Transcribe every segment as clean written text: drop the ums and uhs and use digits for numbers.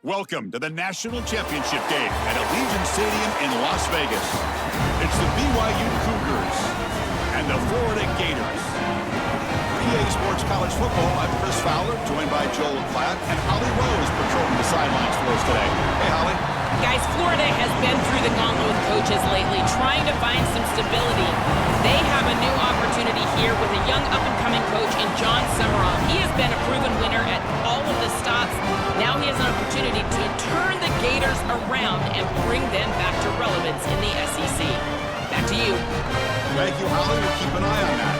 Welcome to the National Championship game at Allegiant Stadium in Las Vegas. It's the BYU Cougars and the Florida Gators. EA Sports College Football, I'm Chris Fowler, joined by Joel Platt, and Holly Rose patrolling the sidelines for us today. Hey, Holly. Guys, Florida has been through the gauntlet with coaches lately, trying to find some stability. They have a new opportunity here with a young up-and-coming coach in John Summerall. He has been a proven winner at all of the stops. Now he has an opportunity to turn the Gators around and bring them back to relevance in the SEC. Back to you. Thank you, Holly. We'll keep an eye on that.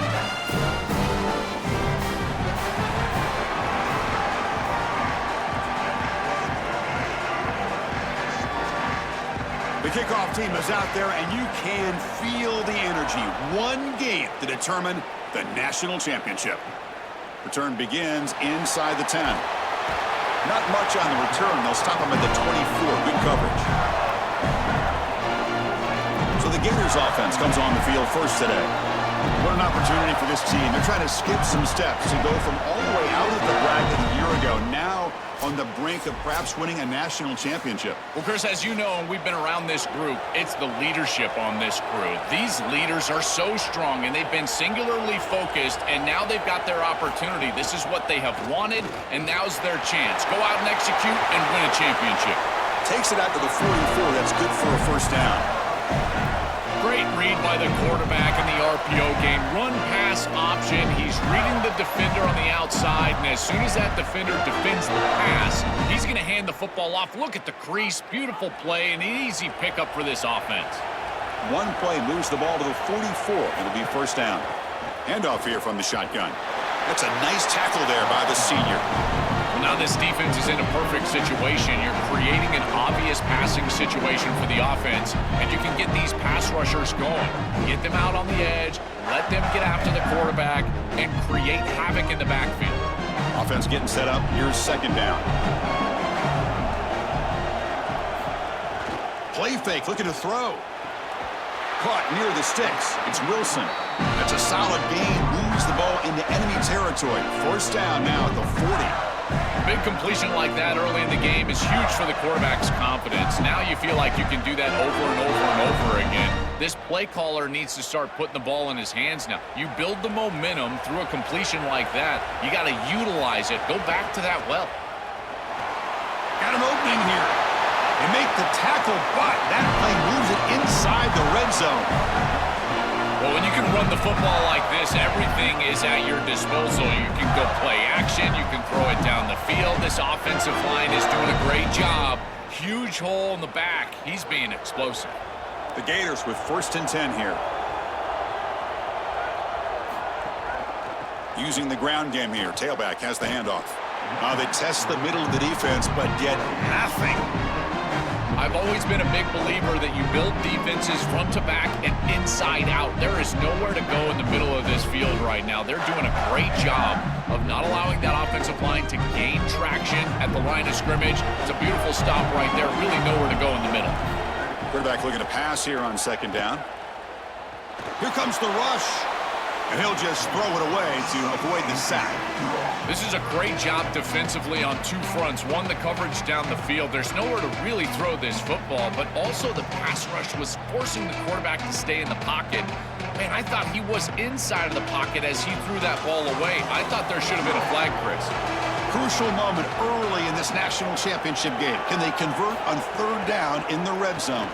The kickoff team is out there, and you can feel the energy. One game to determine the national championship. Return begins inside the 10. Not much on the return. They'll stop him at the 24. Good coverage. So the Gators offense comes on the field first today. What an opportunity for this team. They're trying to skip some steps to go from all the way out of the bracket a year ago, now on the brink of perhaps winning a national championship. Well, Chris, as you know, and we've been around this group, it's the leadership on this crew. These leaders are so strong, and they've been singularly focused, and now they've got their opportunity. This is what they have wanted, and now's their chance. Go out and execute and win a championship. Takes it out to the 44. That's good for a first down. Great read by the quarterback in the RPO game. Run-pass option. He's reading the defender on the outside, and as soon as that defender defends the pass, he's going to hand the football off. Look at the crease. Beautiful play and an easy pickup for this offense. One play moves the ball to the 44. It'll be first down. Handoff here from the shotgun. That's a nice tackle there by the senior. Now this defense is in a perfect situation. You're creating an obvious passing situation for the offense, and you can get these pass rushers going. Get them out on the edge, let them get after the quarterback, and create havoc in the backfield. Offense getting set up. Here's second down. Play fake, looking to throw. Caught near the sticks. It's Wilson. That's a solid gain. Moves the ball into enemy territory. First down now at the 40. A big completion like that early in the game is huge for the quarterback's confidence. Now you feel like you can do that over and over and over again. This play caller needs to start putting the ball in his hands now. You build the momentum through a completion like that. You got to utilize it. Go back to that well. Got an opening here. They make the tackle, but that play moves it inside the red zone. Well, when you can run the football like this, everything is at your disposal. You can go play action. You can throw it down the field. This offensive line is doing a great job. Huge hole in the back. He's being explosive. The Gators with first and 10 here. Using the ground game here. Tailback has the handoff. They test the middle of the defense, but get nothing. I've always been a big believer that you build defenses front to back and inside out. There is nowhere to go in the middle of this field right now. They're doing a great job of not allowing that offensive line to gain traction at the line of scrimmage. It's a beautiful stop right there. Really nowhere to go in the middle. Quarterback looking to pass here on second down. Here comes the rush. And he'll just throw it away to avoid the sack. This is a great job defensively on two fronts. One, the coverage down the field. There's nowhere to really throw this football, but also the pass rush was forcing the quarterback to stay in the pocket. Man, I thought he was inside of the pocket as he threw that ball away. I thought there should have been a flag, Chris. Crucial moment early in this national championship game. Can they convert on third down in the red zone?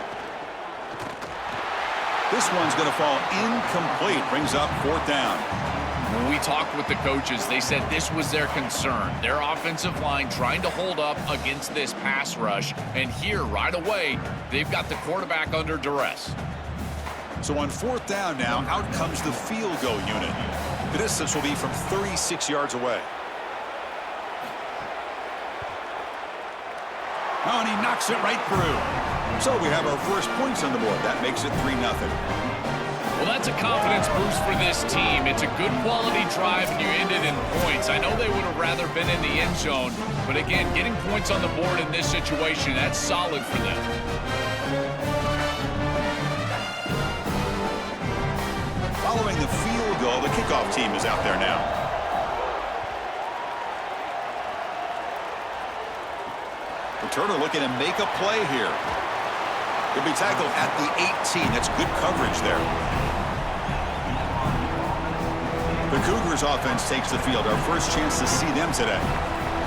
This one's going to fall incomplete. Brings up fourth down. When we talked with the coaches, they said this was their concern. Their offensive line trying to hold up against this pass rush. And here, right away, they've got the quarterback under duress. So on fourth down now, out comes the field goal unit. The distance will be from 36 yards away. Oh, and he knocks it right through. So we have our first points on the board. That makes it 3-0. Well, that's a confidence boost for this team. It's a good quality drive, and you ended in points. I know they would have rather been in the end zone, but again, getting points on the board in this situation, that's solid for them. Following the field goal, the kickoff team is out there now. returner looking to make a play here. He'll be tackled at the 18. That's good coverage there. The Cougars offense takes the field. Our first chance to see them today.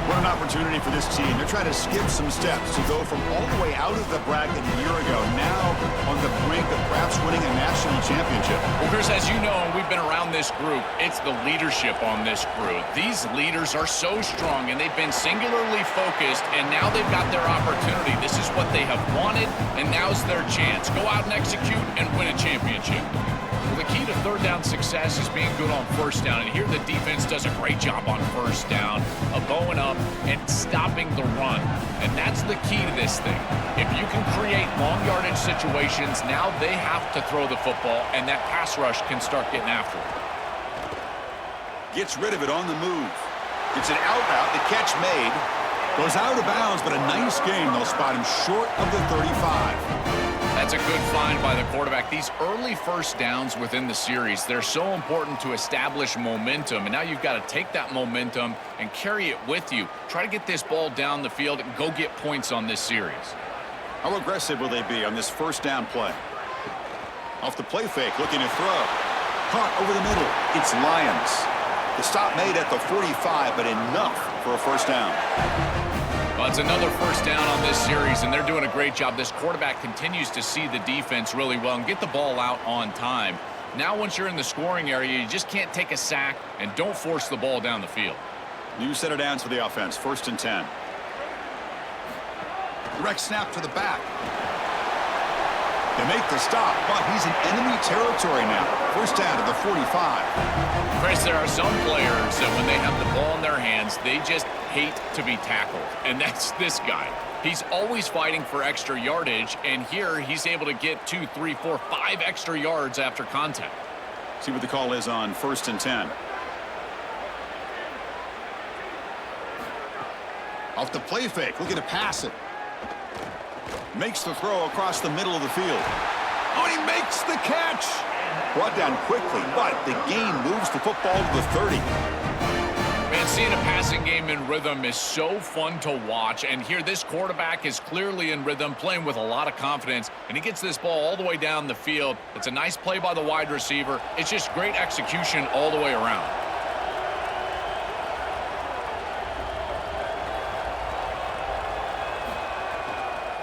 What an opportunity for this team. They're trying to skip some steps to go from all the way out of the bracket a year ago, now on the brink of perhaps winning a national championship. Well, Chris, as you know, we've been around this group. It's the leadership on this group. These leaders are so strong, and they've been singularly focused, and now they've got their opportunity. This is what they have wanted, and now's their chance. Go out and execute and win a championship. Well, the key to third down success is being good on first down, and here the defense does a great job on first down of bowing up and stopping the run, and that's the key to this thing. If you can create long yardage situations, now they have to throw the football, and that pass rush can start getting after it. Gets rid of it on the move. It's an out route. The catch made. Goes out of bounds, but a nice game. They'll spot him short of the 35. That's a good find by the quarterback. These early first downs within the series, they're so important to establish momentum. And now you've got to take that momentum and carry it with you. Try to get this ball down the field and go get points on this series. How aggressive will they be on this first down play? Off the play fake, looking to throw. Caught over the middle. It's Lions. The stop made at the 45, but enough for a first down. Well, it's another first down on this series, and they're doing a great job. This quarterback continues to see the defense really well and get the ball out on time. Now, once you're in the scoring area, you just can't take a sack and don't force the ball down the field. New set of downs for the offense. 1st and 10. Direct snap to the back. They make the stop, but he's in enemy territory now. First down to the 45. Chris, there are some players that when they have the ball in their hands, they just hate to be tackled, and that's this guy. He's always fighting for extra yardage, and here he's able to get 2, 3, 4, 5 extra yards after contact. See what the call is on 1st and 10. Off the play fake, looking to pass it. Makes the throw across the middle of the field. Oh, and he makes the catch. Brought down quickly, but the gain moves the football to the 30. Man, seeing a passing game in rhythm is so fun to watch, and here this quarterback is clearly in rhythm, playing with a lot of confidence, and he gets this ball all the way down the field. It's a nice play by the wide receiver. It's just great execution all the way around.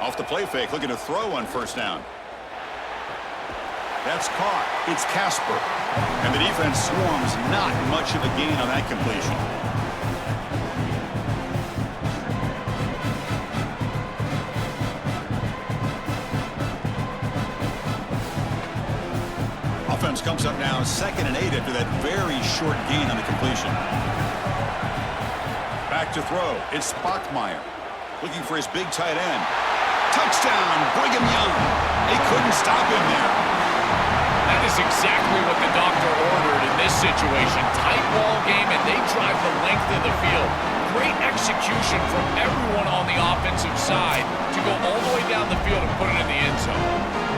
Off the play fake, looking to throw on first down. That's caught. It's Casper. And the defense swarms. Not much of a gain on that completion. Offense comes up now 2nd and 8 after that very short gain on the completion. Back to throw. It's Bachmeier looking for his big tight end. Touchdown, Brigham Young. They couldn't stop him there. That is exactly what the doctor ordered in this situation. Tight ball game, and they drive the length of the field. Great execution from everyone on the offensive side to go all the way down the field and put it in the end zone.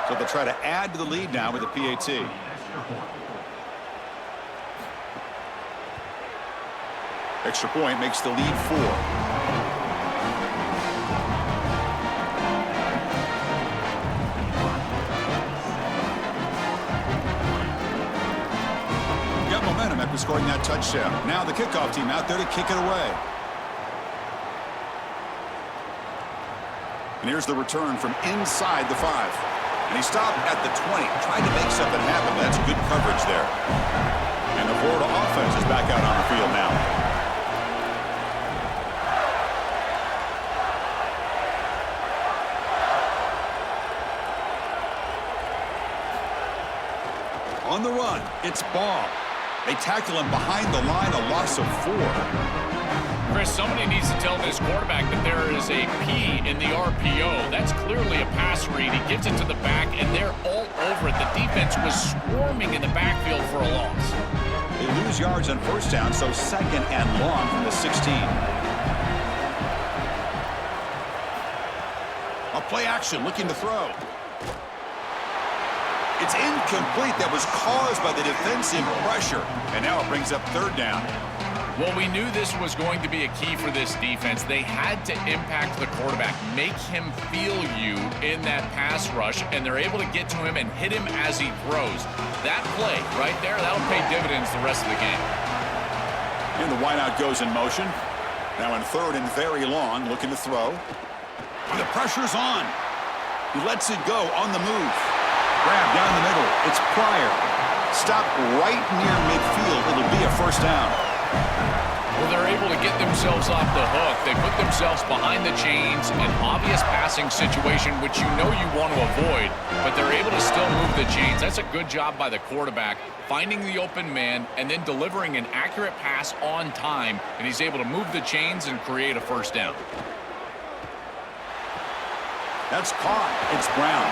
So they'll try to add to the lead now with the PAT. Extra point makes the lead 4. Got momentum after scoring that touchdown. Now the kickoff team out there to kick it away. And here's the return from inside the 5. And he stopped at the 20, trying to make something happen. That's good coverage there. And the Florida offense is back out on the field now. On the run, it's Baugh. They tackle him behind the line, a loss of 4. Chris, somebody needs to tell this quarterback that there is a P in the RPO. That's clearly a pass read. He gets it to the back, and they're all over it. The defense was swarming in the backfield for a loss. They lose yards on first down, so second and long from the 16. A play action, looking to throw. It's incomplete. That was caused by the defensive pressure. And now it brings up third down. Well, we knew this was going to be a key for this defense. They had to impact the quarterback, make him feel you in that pass rush, and they're able to get to him and hit him as he throws. That play right there, that'll pay dividends the rest of the game. And the wideout goes in motion. Now in third and very long, looking to throw. And the pressure's on. He lets it go on the move. Grab down the middle. It's Pryor. Stop right near midfield. It'll be a first down. Well, they're able to get themselves off the hook. They put themselves behind the chains, an obvious passing situation, which you know you want to avoid, but they're able to still move the chains. That's a good job by the quarterback, finding the open man and then delivering an accurate pass on time, and he's able to move the chains and create a first down. That's caught. It's Brown.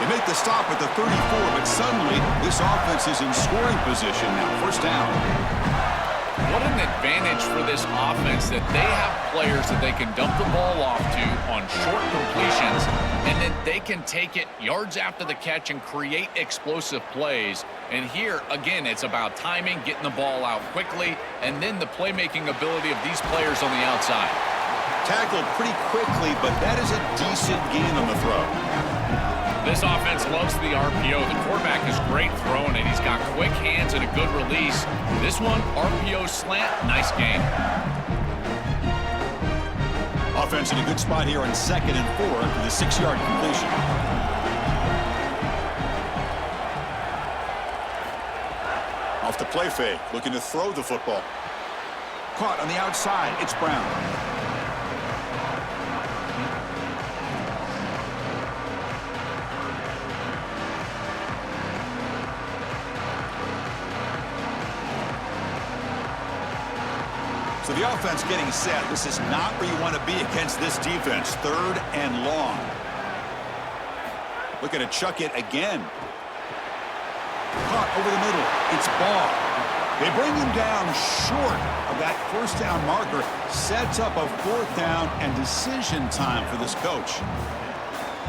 They make the stop at the 34, but suddenly this offense is in scoring position now. First down. What an advantage for this offense that they have players that they can dump the ball off to on short completions, and then they can take it yards after the catch and create explosive plays. And here, again, it's about timing, getting the ball out quickly, and then the playmaking ability of these players on the outside. Tackled pretty quickly, but that is a decent gain on the throw. This offense loves the RPO. The quarterback is great throwing it. He's got quick hands and a good release. This one, RPO slant, nice game. Offense in a good spot here on 2nd and 4 for the 6-yard completion. Off the play fake, looking to throw the football. Caught on the outside, it's Brown. So the offense getting set. This is not where you want to be against this defense. 3rd and long. Looking to chuck it again. Caught over the middle. It's Baugh. They bring him down short of that first down marker. Sets up a 4th down and decision time for this coach.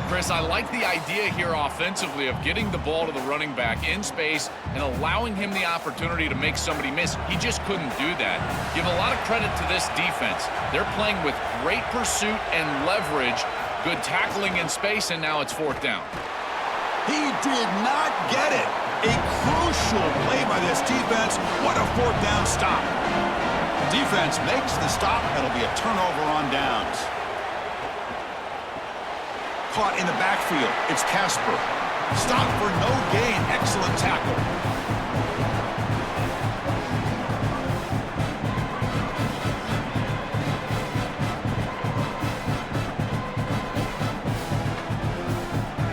Chris, I like the idea here offensively of getting the ball to the running back in space and allowing him the opportunity to make somebody miss. He just couldn't do that. Give a lot of credit to this defense. They're playing with great pursuit and leverage, good tackling in space, and now it's 4th down. He did not get it. A crucial play by this defense. What a 4th down stop. Defense makes the stop. That'll be a turnover on downs. Caught in the backfield. It's Casper. Stop for no gain. Excellent tackle.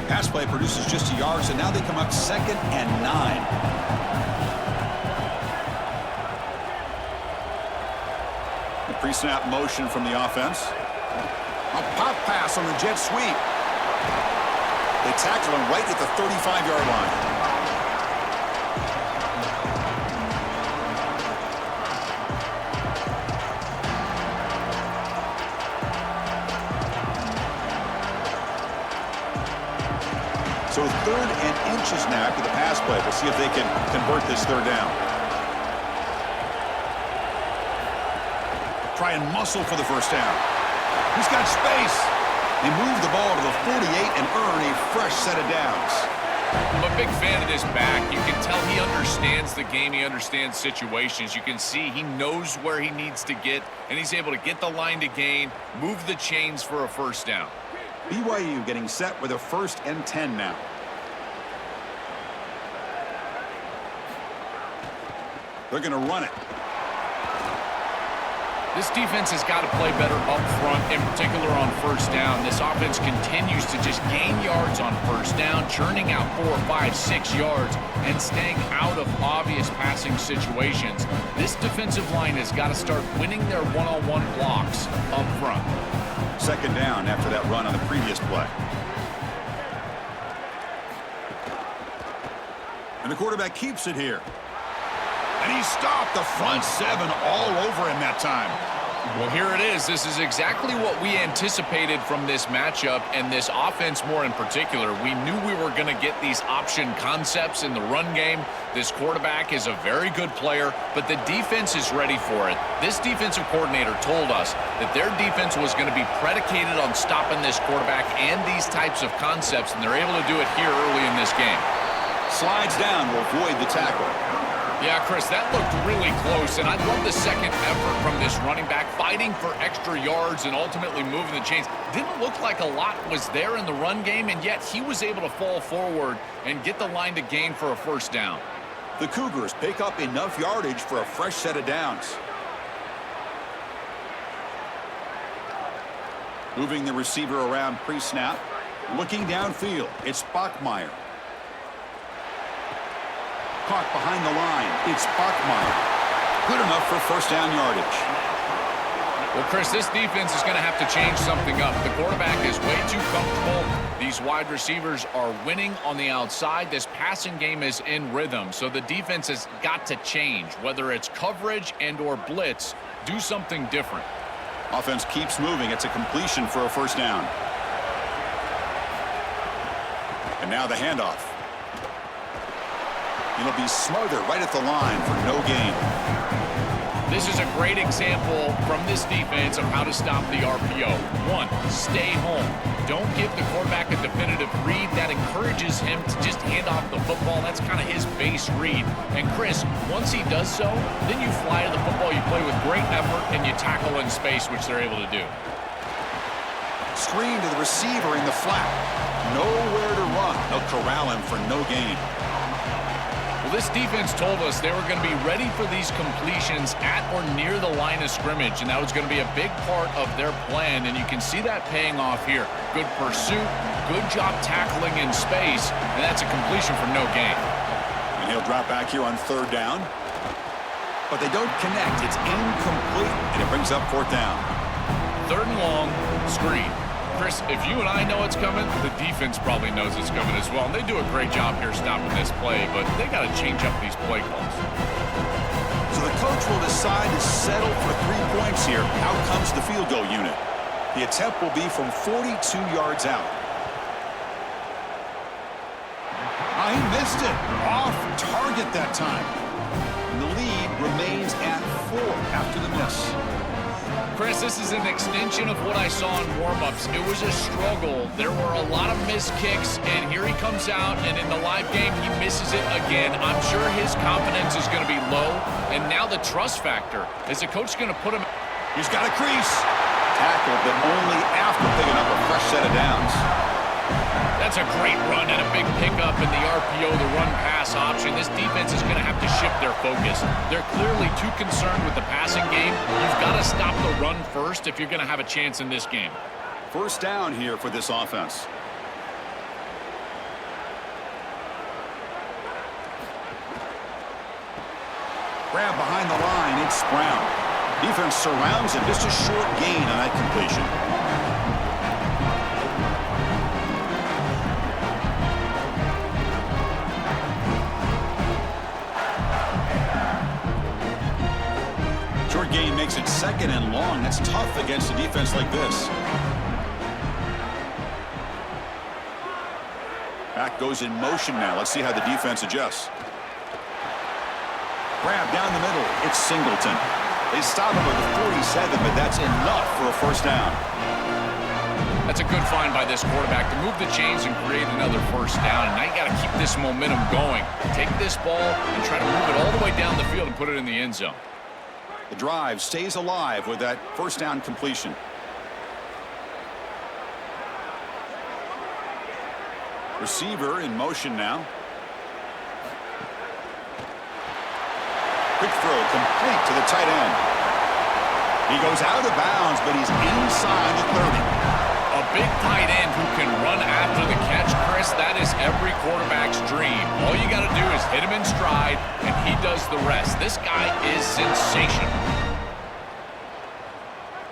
Pass play produces just a yard, so now they come up 2nd and 9. The pre-snap motion from the offense. A pop pass on the jet sweep. They tackle him right at the 35-yard line. So 3rd and inches now after the pass play. We'll see if they can convert this 3rd down. Try and muscle for the first down. He's got space. They move the ball to the 48 and earn a fresh set of downs. I'm a big fan of this back. You can tell he understands the game. He understands situations. You can see he knows where he needs to get, and he's able to get the line to gain, move the chains for a first down. BYU getting set with a 1st and 10 now. They're going to run it. This defense has got to play better up front, in particular on first down. This offense continues to just gain yards on first down, churning out 4, 5, 6 yards, and staying out of obvious passing situations. This defensive line has got to start winning their one-on-one blocks up front. 2nd down after that run on the previous play. And the quarterback keeps it here. And he stopped the front seven all over him that time. Well, here it is. This is exactly what we anticipated from this matchup and this offense more in particular. We knew we were going to get these option concepts in the run game. This quarterback is a very good player, but the defense is ready for it. This defensive coordinator told us that their defense was going to be predicated on stopping this quarterback and these types of concepts, and they're able to do it here early in this game. Slides down will avoid the tackle. Yeah, Chris, that looked really close, and I love the second effort from this running back, fighting for extra yards and ultimately moving the chains. Didn't look like a lot was there in the run game, and yet he was able to fall forward and get the line to gain for a first down. The Cougars pick up enough yardage for a fresh set of downs. Moving the receiver around pre-snap. Looking downfield, it's Bachmeier. Caught behind the line. It's Bachmeier. Good enough for first down yardage. Well, Chris, this defense is going to have to change something up. The quarterback is way too comfortable. These wide receivers are winning on the outside. This passing game is in rhythm, so the defense has got to change. Whether it's coverage and or blitz, do something different. Offense keeps moving. It's a completion for a first down. And now the handoff. It'll be Smother right at the line for no gain. This is a great example from this defense of how to stop the RPO. One, stay home. Don't give the quarterback a definitive read. That encourages him to just hand off the football. That's kind of his base read. And Chris, once he does so, then you fly to the football, you play with great effort, and you tackle in space, which they're able to do. Screen to the receiver in the flat. Nowhere to run. They'll corral him for no gain. Well, this defense told us they were going to be ready for these completions at or near the line of scrimmage, and that was going to be a big part of their plan, and you can see that paying off here. Good pursuit, good job tackling in space, and that's a completion for no gain. And he'll drop back here on third down, but they don't connect. It's incomplete, and it brings up fourth down. Third and long, screen. Chris, if you and I know it's coming, the defense probably knows it's coming as well. And they do a great job here stopping this play, but they got to change up these play calls. So the coach will decide to settle for 3 points here. Out comes the field goal unit. The attempt will be from 42 yards out. He missed it. Off target that time. And the lead remains at 4 after the miss. Chris, this is an extension of what I saw in warm-ups. It was a struggle. There were a lot of missed kicks, and here he comes out, and in the live game, he misses it again. I'm sure his confidence is going to be low, and now the trust factor. Is the coach going to put him... He's got a crease. Tackled, but only after picking up a fresh set of downs. That's a great run and a big pickup in the RPO, the run-pass option. This defense is going to have to shift their focus. They're clearly too concerned with the passing game. You've got to stop the run first if you're going to have a chance in this game. First down here for this offense. Grab behind the line, it's Brown. Defense surrounds him, just a short gain on that completion. Short gain makes it second and long. That's tough against a defense like this. Back goes in motion now. Let's see how the defense adjusts. Grab down the middle. It's Singleton. They stop him at the 47, but that's enough for a first down. That's a good find by this quarterback to move the chains and create another first down. And now you got to keep this momentum going. Take this ball and try to move it all the way down the field and put it in the end zone. The drive stays alive with that first down completion. Receiver in motion now. Quick throw complete to the tight end. He goes out of bounds, but he's inside the 30. A big tight end who can run after the catch, Chris, that is every quarterback's dream. All you got to do is hit him in stride, and he does the rest. This guy is sensational.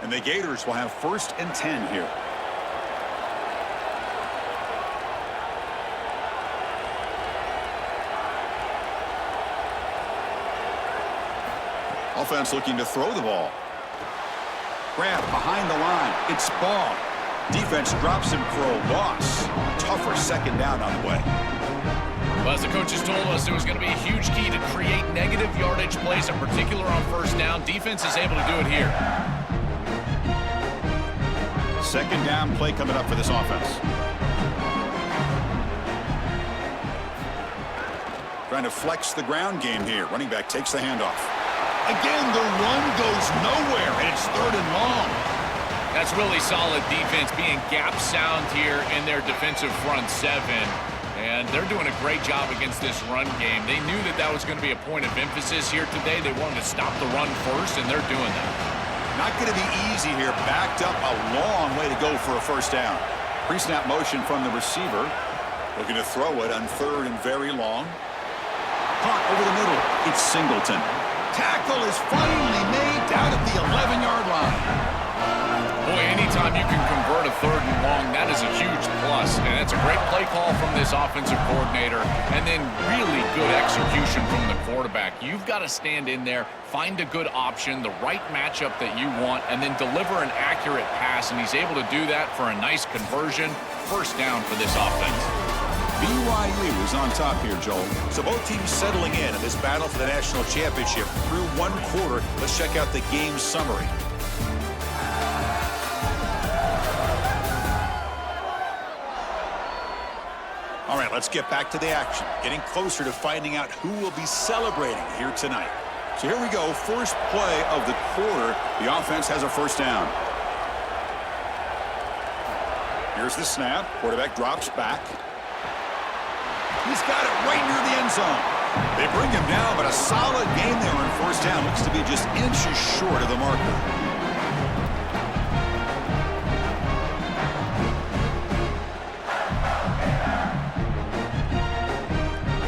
And the Gators will have 1st and 10 here. Offense looking to throw the ball. Grab behind the line. It's Baugh. Defense drops him for a loss. Tougher second down on the way. Well, as the coaches told us, it was going to be a huge key to create negative yardage plays, in particular on first down. Defense is able to do it here. Second down play coming up for this offense. Trying to flex the ground game here. Running back takes the handoff. Again, the run goes nowhere, and it's third and long. That's really solid defense, being gap sound here in their defensive front seven. And they're doing a great job against this run game. They knew that that was going to be a point of emphasis here today. They wanted to stop the run first, and they're doing that. Not going to be easy here. Backed up a long way to go for a first down. Pre-snap motion from the receiver. Looking to throw it on third and very long. Caught over the middle. It's Singleton. Tackle is finally made down at the 11-yard line. Boy, anytime you can convert a third and long, that is a huge plus. And it's a great play call from this offensive coordinator. And then really good execution from the quarterback. You've got to stand in there, find a good option, the right matchup that you want, and then deliver an accurate pass. And he's able to do that for a nice conversion. First down for this offense. BYU is on top here, Joel. So both teams settling in this battle for the national championship through one quarter. Let's check out the game summary. All right, let's get back to the action. Getting closer to finding out who will be celebrating here tonight. So here we go. First play of the quarter. The offense has a first down. Here's the snap. Quarterback drops back. He's got it right near the end zone. They bring him down, but a solid game there on first down. Looks to be just inches short of the marker.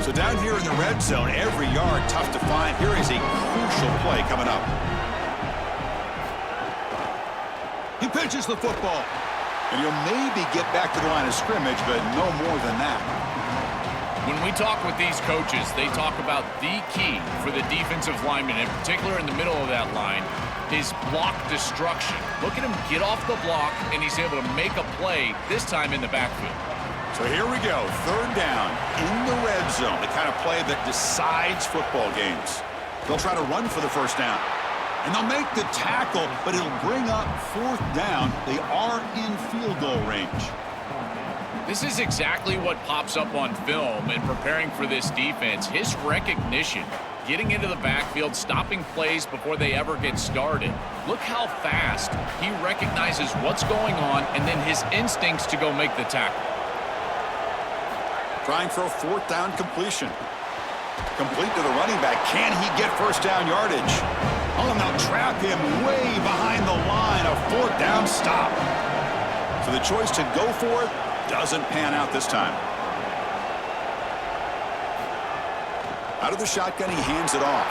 So down here in the red zone, every yard tough to find. Here is a crucial play coming up. He pitches the football. And he'll maybe get back to the line of scrimmage, but no more than that. When we talk with these coaches, they talk about the key for the defensive lineman, in particular in the middle of that line, is block destruction. Look at him get off the block, and he's able to make a play, this time in the backfield. So here we go, third down in the red zone, the kind of play that decides football games. They'll try to run for the first down, and they'll make the tackle, but it'll bring up fourth down. They are in field goal range. This is exactly what pops up on film in preparing for this defense. His recognition, getting into the backfield, stopping plays before they ever get started. Look how fast he recognizes what's going on, and then his instincts to go make the tackle. Trying for a fourth down completion. Complete to the running back. Can he get first down yardage? Oh, and they'll trap him way behind the line. A fourth down stop. So the choice to go for it doesn't pan out this time. Out of the shotgun, he hands it off.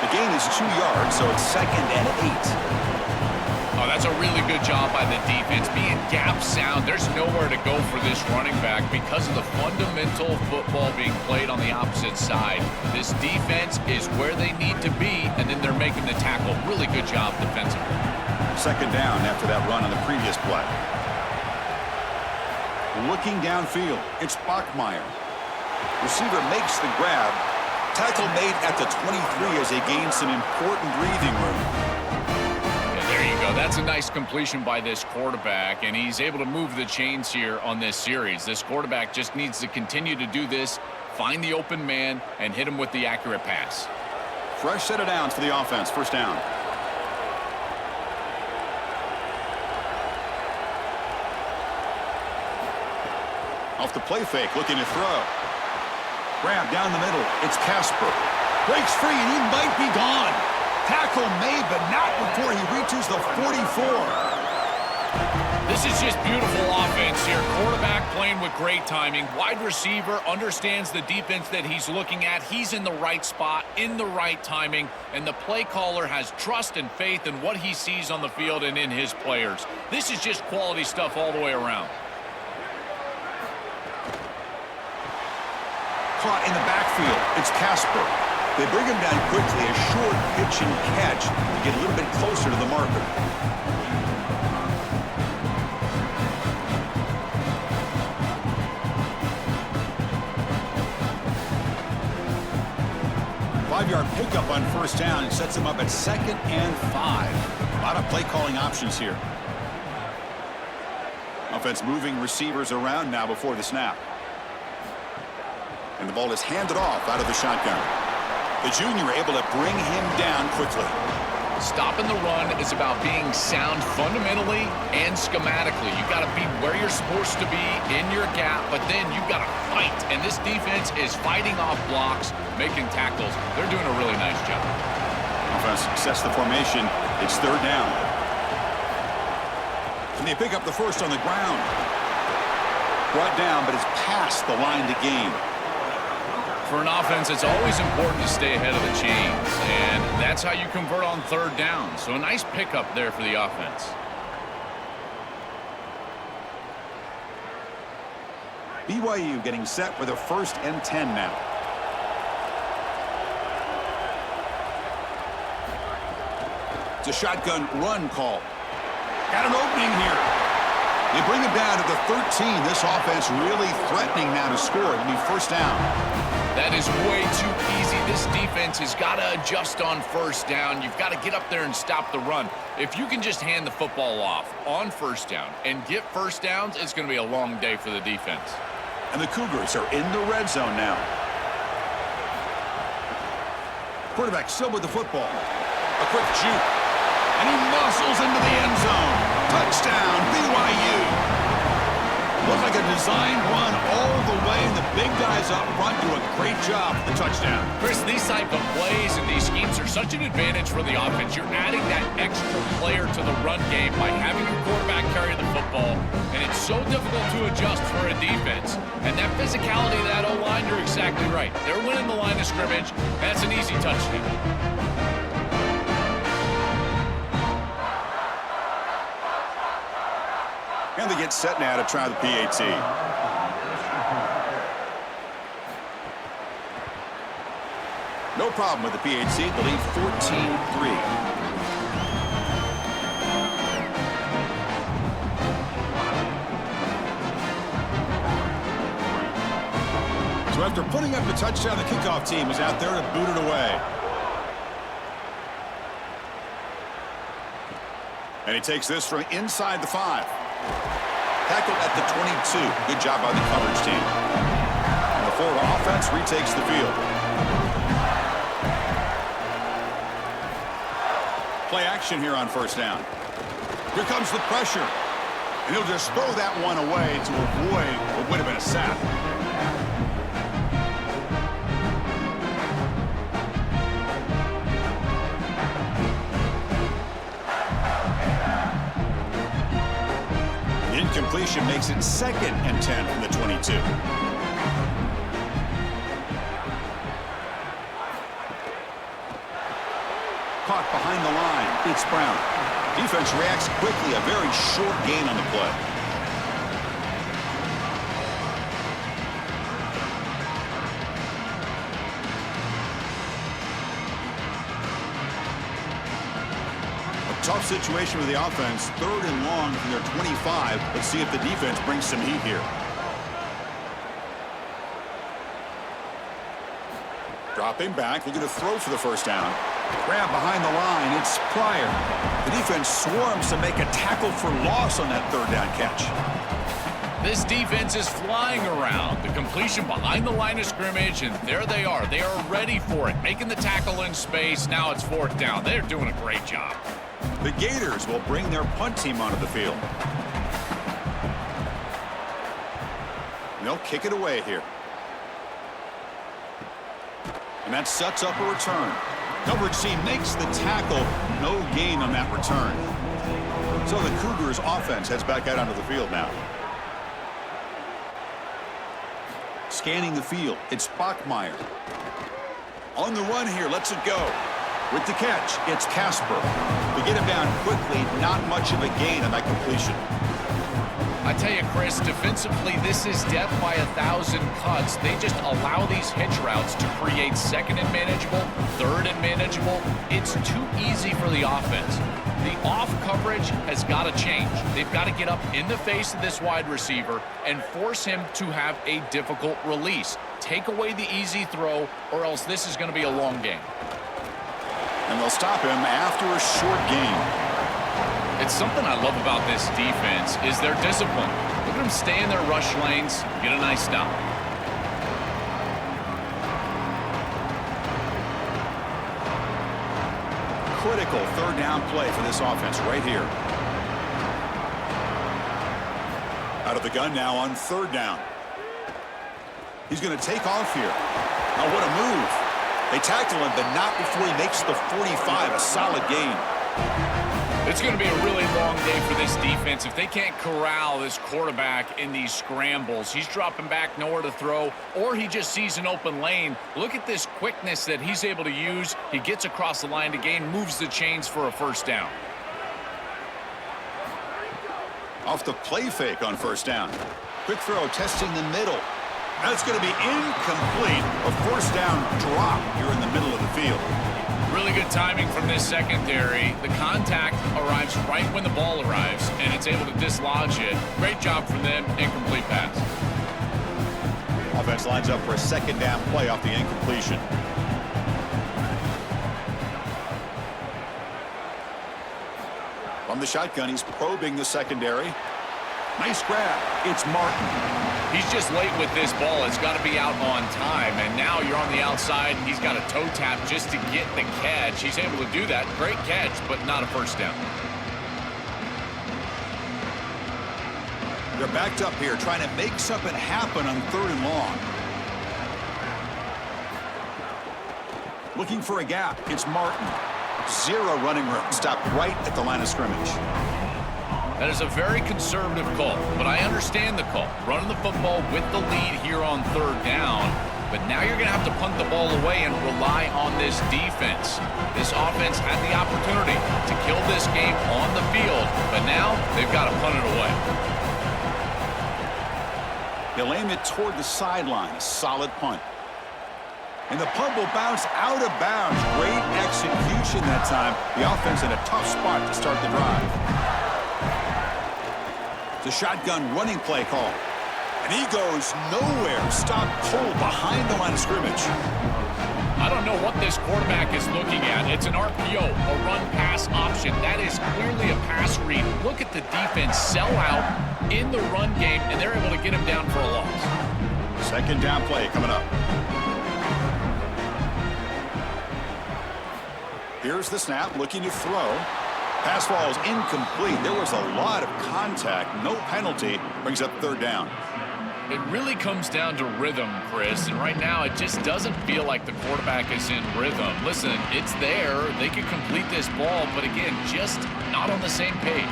The gain is 2 yards, so it's second and 8. Oh, that's a really good job by the defense. Being gap sound, there's nowhere to go for this running back because of the fundamental football being played on the opposite side. This defense is where they need to be, and then they're making the tackle. Really good job defensively. Second down after that run on the previous play. Looking downfield, it's Bachmeier. Receiver makes the grab. Tackle made at the 23 as they gain some important breathing room. And there you go. That's a nice completion by this quarterback, and he's able to move the chains here on this series. This quarterback just needs to continue to do this, find the open man, and hit him with the accurate pass. Fresh set of downs for the offense. First down. Off the play fake, looking to throw. Grab down the middle. It's Casper. Breaks free, and he might be gone. Tackle made, but not before he reaches the 44. This is just beautiful offense here. Quarterback playing with great timing. Wide receiver understands the defense that he's looking at. He's in the right spot, in the right timing, and the play caller has trust and faith in what he sees on the field and in his players. This is just quality stuff all the way around. Caught in the backfield. It's Casper. They bring him down quickly, a short pitch and catch to get a little bit closer to the marker. Five-yard pickup on first down and sets him up at 2nd and 5. A lot of play calling options here. Offense moving receivers around now before the snap. And the ball is handed off out of the shotgun. The junior able to bring him down quickly. Stopping the run is about being sound fundamentally and schematically. You got to be where you're supposed to be in your gap, but then you got to fight. And this defense is fighting off blocks, making tackles. They're doing a really nice job. Offense sets the formation. It's 3rd down. And they pick up the first on the ground. Brought down, but it's past the line to gain. For an offense, it's always important to stay ahead of the chains, and that's how you convert on 3rd down. So a nice pickup there for the offense. BYU getting set with a 1st and 10 now. It's a shotgun run call. Got an opening here. They bring it down to the 13. This offense really threatening now to score. It'll be 1st down. That is way too easy. This defense has got to adjust on 1st down. You've got to get up there and stop the run. If you can just hand the football off on 1st down and get 1st downs, it's going to be a long day for the defense. And the Cougars are in the red zone now. Quarterback still with the football. A quick juke. And he muscles into the end zone. Touchdown, BYU. Looked like a designed run all the way, and the big guys up front do a great job for the touchdown. Chris, these type of plays and these schemes are such an advantage for the offense. You're adding that extra player to the run game by having your quarterback carry the football, and it's so difficult to adjust for a defense. And that physicality of that O-line, you're exactly right. They're winning the line of scrimmage. That's an easy touchdown. And they get set now to try the PAT. No problem with the PAT. The lead 14-3. So after putting up the touchdown, the kickoff team is out there to boot it away. And he takes this from inside the 5. Tackled at the 22. Good job by the coverage team. And the Florida offense retakes the field. Play action here on 1st down. Here comes the pressure. And he'll just throw that one away to avoid what would have been a sack. Incompletion makes it 2nd and 10 from the 22. Caught behind the line. It's Brown. Defense reacts quickly. A very short gain on the play. Tough situation with the offense. 3rd and long from their 25. Let's see if the defense brings some heat here. Dropping back. They're going to throw for the 1st down. Grab behind the line. It's Pryor. The defense swarms to make a tackle for loss on that 3rd down catch. This defense is flying around. The completion behind the line of scrimmage, and there they are. They are ready for it. Making the tackle in space. Now it's 4th down. They're doing a great job. The Gators will bring their punt team onto the field. And they'll kick it away here. And that sets up a return. Coverage team makes the tackle. No gain on that return. So the Cougars offense heads back out onto the field now. Scanning the field. It's Bachmeyer. On the run here. Lets it go. With the catch, it's Casper. They get him down quickly. Not much of a gain on that completion. I tell you, Chris, defensively, this is death by 1,000 cuts. They just allow these hitch routes to create second and manageable, third and manageable. It's too easy for the offense. The off coverage has got to change. They've got to get up in the face of this wide receiver and force him to have a difficult release. Take away the easy throw, or else this is going to be a long game. And they'll stop him after a short gain. It's something I love about this defense is their discipline. Look at them stay in their rush lanes, get a nice stop. Critical third down play for this offense right here. Out of the gun now on third down. He's going to take off here. Now what a move. They tackle him, but not before he makes the 45, a solid gain. It's going to be a really long day for this defense. If they can't corral this quarterback in these scrambles, he's dropping back, nowhere to throw, or he just sees an open lane. Look at this quickness that he's able to use. He gets across the line to gain, moves the chains for a first down. Off the play fake on first down. Quick throw testing the middle. That's going to be incomplete. A first down drop here in the middle of the field. Really good timing from this secondary. The contact arrives right when the ball arrives, and it's able to dislodge it. Great job from them. Incomplete pass. Offense lines up for a second down play off the incompletion. From the shotgun, he's probing the secondary. Nice grab. It's Martin. He's just late with this ball. It's got to be out on time. And now you're on the outside. He's got a toe tap just to get the catch. He's able to do that. Great catch, but not a first down. They're backed up here, trying to make something happen on third and long. Looking for a gap. It's Martin. Zero running room. Stopped right at the line of scrimmage. That is a very conservative call, but I understand the call. Running the football with the lead here on third down, but now you're going to have to punt the ball away and rely on this defense. This offense had the opportunity to kill this game on the field, but now they've got to punt it away. He'll aim it toward the sideline. Solid punt. And the punt will bounce out of bounds. Great execution that time. The offense in a tough spot to start the drive. The shotgun running play call. And he goes nowhere. Stop cold behind the line of scrimmage. I don't know what this quarterback is looking at. It's an RPO, a run-pass option. That is clearly a pass read. Look at the defense sell out in the run game, and they're able to get him down for a loss. Second down play coming up. Here's the snap, looking to throw. Pass ball is incomplete. There was a lot of contact. No penalty. Brings up third down. It really comes down to rhythm, Chris, and right now it just doesn't feel like the quarterback is in rhythm. Listen, it's there. They could complete this ball, but again, just not on the same page.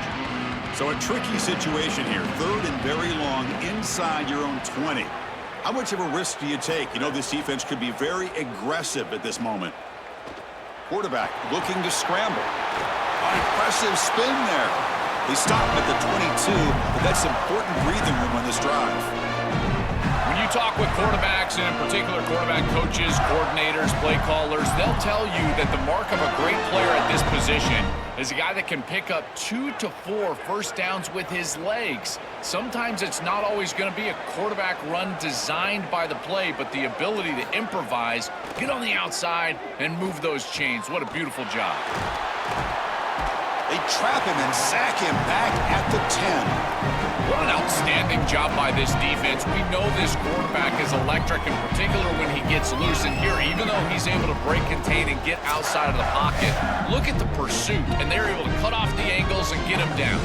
So a tricky situation here. Third and very long inside your own 20. How much of a risk do you take? You know this defense could be very aggressive at this moment. Quarterback looking to scramble. Impressive spin there. They stopped at the 22, but that's important breathing room on this drive. When you talk with quarterbacks, and in particular quarterback coaches, coordinators, play callers, they'll tell you that the mark of a great player at this position is a guy that can pick up 2 to 4 first downs with his legs. Sometimes it's not always going to be a quarterback run designed by the play, but the ability to improvise, get on the outside, and move those chains. What a beautiful job. They trap him and sack him back at the 10. What an outstanding job by this defense. We know this quarterback is electric, in particular when he gets loose. And here, even though he's able to break, contain, and get outside of the pocket, look at the pursuit. And they're able to cut off the angles and get him down.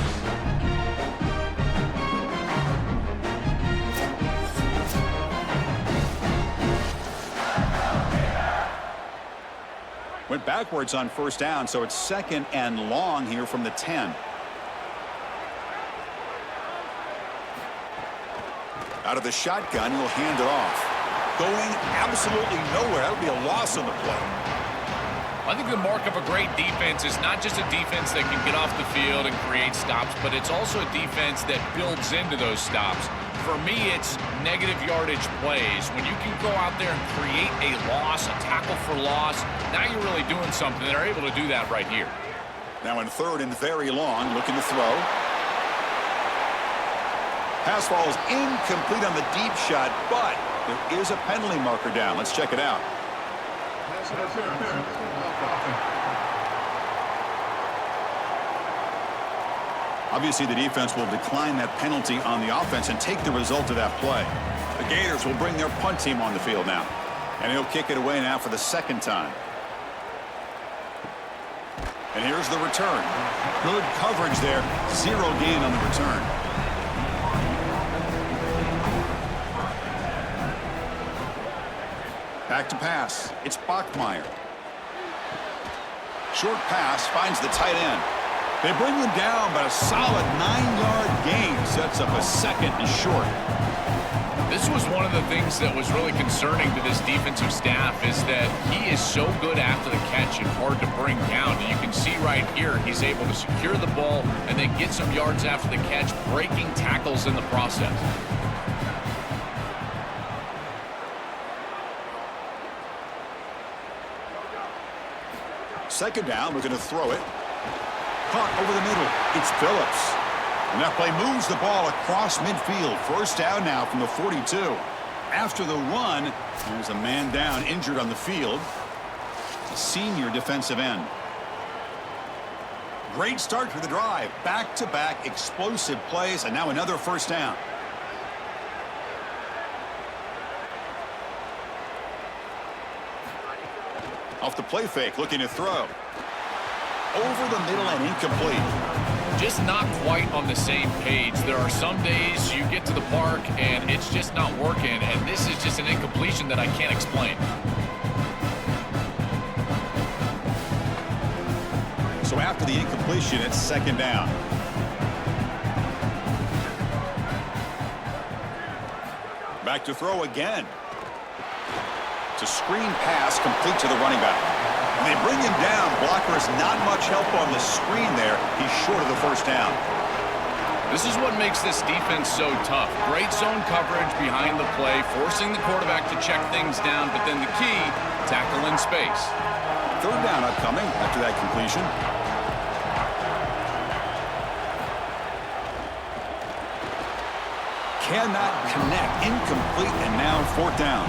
Went backwards on first down, so it's second and long here from the 10. Out of the shotgun, he'll hand it off. Going absolutely nowhere. That'll be a loss on the play. I think the mark of a great defense is not just a defense that can get off the field and create stops, but it's also a defense that builds into those stops. For me, it's negative yardage plays. When you can go out there and create a loss, a tackle for loss, now you're really doing something. They're able to do that right here. Now in third and very long, looking to throw. Pass falls incomplete on the deep shot, but there is a penalty marker down. Let's check it out. Obviously, the defense will decline that penalty on the offense and take the result of that play. The Gators will bring their punt team on the field now. And he'll kick it away now for the second time. And here's the return. Good coverage there. Zero gain on the return. Back to pass. It's Bachmeier. Short pass finds the tight end. They bring him down, but a solid 9-yard gain sets up a second and short. This was one of the things that was really concerning to this defensive staff is that he is so good after the catch and hard to bring down. And you can see right here he's able to secure the ball and then get some yards after the catch, breaking tackles in the process. Second down, we're going to throw it. Caught over the middle. It's Phillips. And that play moves the ball across midfield. First down now from the 42. After the run, there's a man down, injured on the field. A senior defensive end. Great start to the drive. Back-to-back explosive plays, and now another first down. Off the play fake, looking to throw. Over the middle and incomplete. Just not quite on the same page. There are some days you get to the park and it's just not working, and this is just an incompletion that I can't explain. So after the incompletion, it's second down. Back to throw again. It's a screen pass complete to the running back. And they bring him down. Blocker has not much help on the screen there. He's short of the first down. This is what makes this defense so tough. Great zone coverage behind the play, forcing the quarterback to check things down, but then the key, tackle in space. Third down upcoming after that completion. Cannot connect. Incomplete, and now fourth down.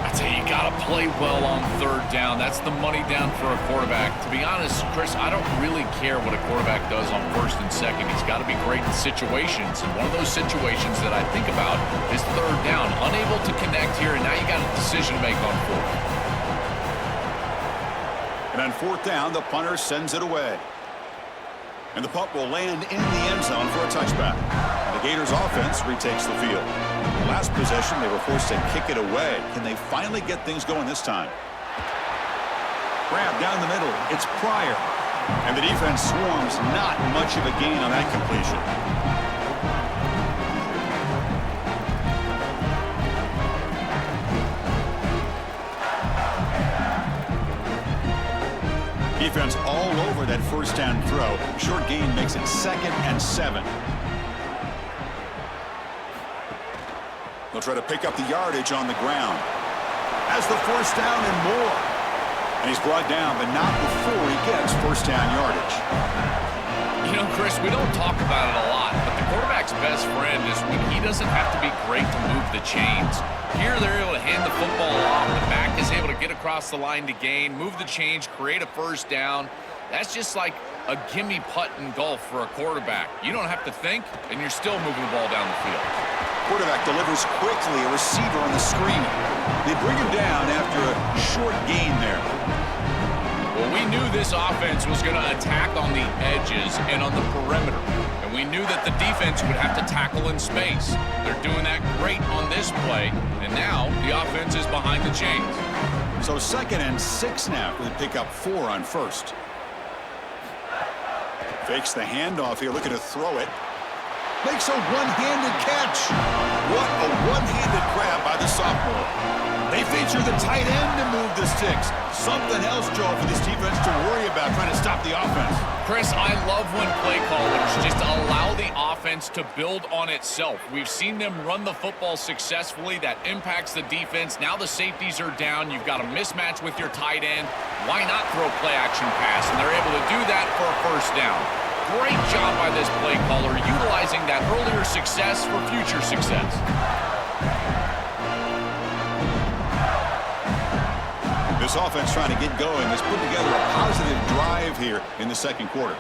I tell you, you got to play well on third down. That's the money down for a quarterback. To be honest, Chris, I don't really care what a quarterback does on first and second. He's got to be great in situations. And one of those situations that I think about is third down. Unable to connect here, and now you got a decision to make on fourth. And on fourth down, the punter sends it away. And the punt will land in the end zone for a touchback. The Gators offense retakes the field. Last possession, they were forced to kick it away. Can they finally get things going this time? Grab down the middle. It's Pryor. And the defense swarms. Not much of a gain on that completion. Defense all over that first down throw. Short gain makes it 2nd and 7. They'll try to pick up the yardage on the ground. Has the first down and more. And he's brought down, but not before he gets first down yardage. You know, Chris, we don't talk about it a lot, but the quarterback's best friend is when he doesn't have to be great to move the chains. Here, they're able to hand the football off. The back is able to get across the line to gain, move the chains, create a first down. That's just like a gimme putt in golf for a quarterback. You don't have to think, and you're still moving the ball down the field. Quarterback delivers quickly, a receiver on the screen. They bring him down after a short gain there. Well, we knew this offense was going to attack on the edges and on the perimeter. And we knew that the defense would have to tackle in space. They're doing that great on this play. And now the offense is behind the chains. So 2nd and 6 now. They pick up 4 on first. Fakes the handoff here, looking to throw it. Makes a one-handed catch. What a one-handed grab by the sophomore. They feature the tight end to move the sticks. Something else, Joe, for this defense to worry about trying to stop the offense. Chris, I love when play callers just allow the offense to build on itself. We've seen them run the football successfully. That impacts the defense. Now the safeties are down. You've got a mismatch with your tight end. Why not throw play-action pass? And they're able to do that for a first down. Great job by this play caller, utilizing that earlier success for future success. This offense trying to get going has put together a positive drive here in the second quarter.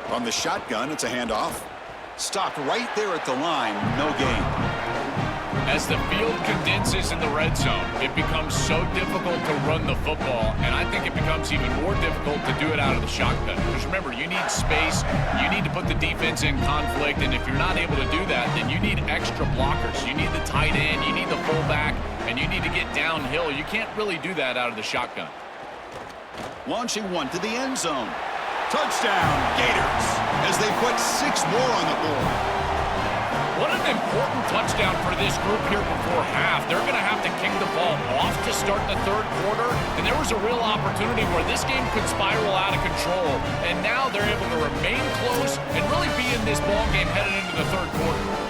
From the shotgun, it's a handoff. Stopped right there at the line, no gain. As the field condenses in the red zone, it becomes so difficult to run the football, and I think it becomes even more difficult to do it out of the shotgun. Because remember, you need space, you need to put the defense in conflict, and if you're not able to do that, then you need extra blockers. You need the tight end, you need the fullback, and you need to get downhill. You can't really do that out of the shotgun. Launching one to the end zone. Touchdown, Gators, as they put 6 more on the board. What an important touchdown for this group here before half. They're going to have to kick the ball off to start the third quarter, and there was a real opportunity where this game could spiral out of control, and now they're able to remain close and really be in this ball game headed into the third quarter.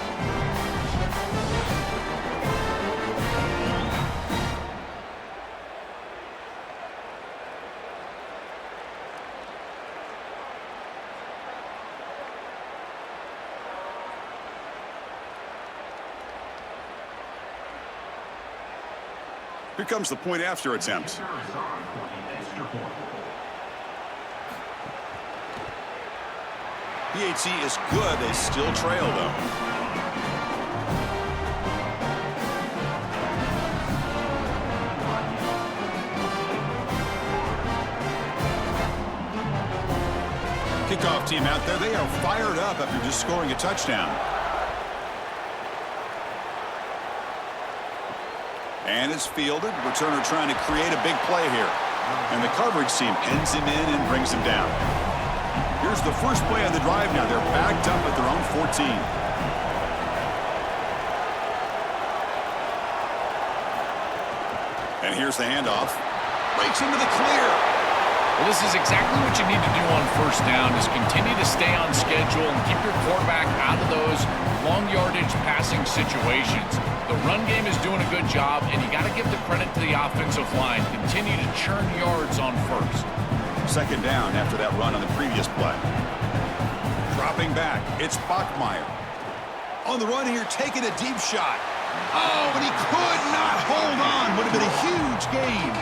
Here comes the point after attempt. PHC is good. They still trail, though. Kickoff team out there. They are fired up after just scoring a touchdown. And it's fielded. Returner trying to create a big play here. And the coverage team pins him in and brings him down. Here's the first play of the drive now. They're backed up at their own 14. And here's the handoff. Breaks into the clear. Well, this is exactly what you need to do on first down, is continue to stay on schedule and keep your quarterback out of those long yardage passing situations. The run game is doing a good job, and you got to give the credit to the offensive line. Continue to churn yards on first. Second down after that run on the previous play. Dropping back, it's Bachmeier. On the run here, taking a deep shot. Oh, but he could not hold on. Would have been a huge gain.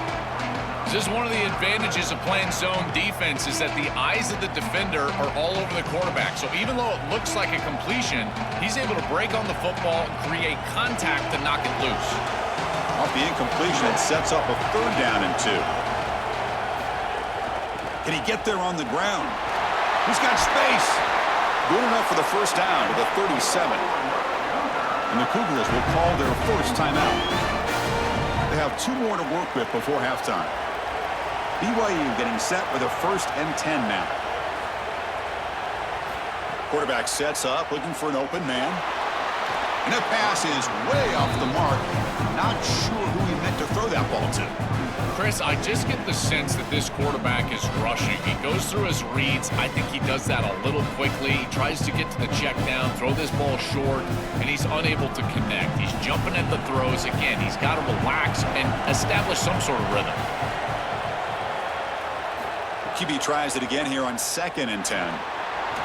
This is one of the advantages of playing zone defense, is that the eyes of the defender are all over the quarterback. So even though it looks like a completion, he's able to break on the football and create contact to knock it loose. Off the incompletion, it sets up a third down and 2. Can he get there on the ground? He's got space. Good enough for the first down with a 37. And the Cougars will call their first timeout. They have 2 more to work with before halftime. BYU getting set with a 1st and 10 now. Quarterback sets up, looking for an open man. And that pass is way off the mark. Not sure who he meant to throw that ball to. Chris, I just get the sense that this quarterback is rushing. He goes through his reads. I think he does that a little quickly. He tries to get to the check down, throw this ball short, and he's unable to connect. He's jumping at the throws. Again, he's got to relax and establish some sort of rhythm. QB tries it again here on 2nd and 10.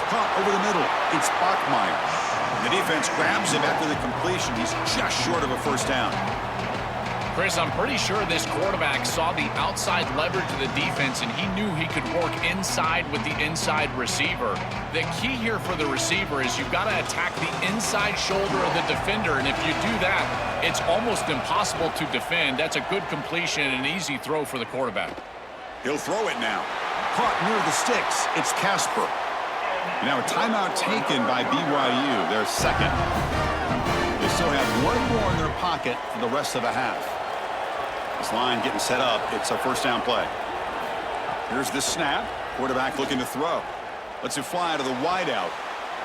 Caught over the middle. It's Bachmeier. The defense grabs him after the completion. He's just short of a first down. Chris, I'm pretty sure this quarterback saw the outside leverage of the defense, and he knew he could work inside with the inside receiver. The key here for the receiver is you've got to attack the inside shoulder of the defender, and if you do that, it's almost impossible to defend. That's a good completion and an easy throw for the quarterback. He'll throw it now. Caught near the sticks. It's Casper. Now a timeout taken by BYU, their second. They still have 1 more in their pocket for the rest of the half. This line getting set up. It's a first down play. Here's the snap. Quarterback looking to throw. Lets it fly to the wideout.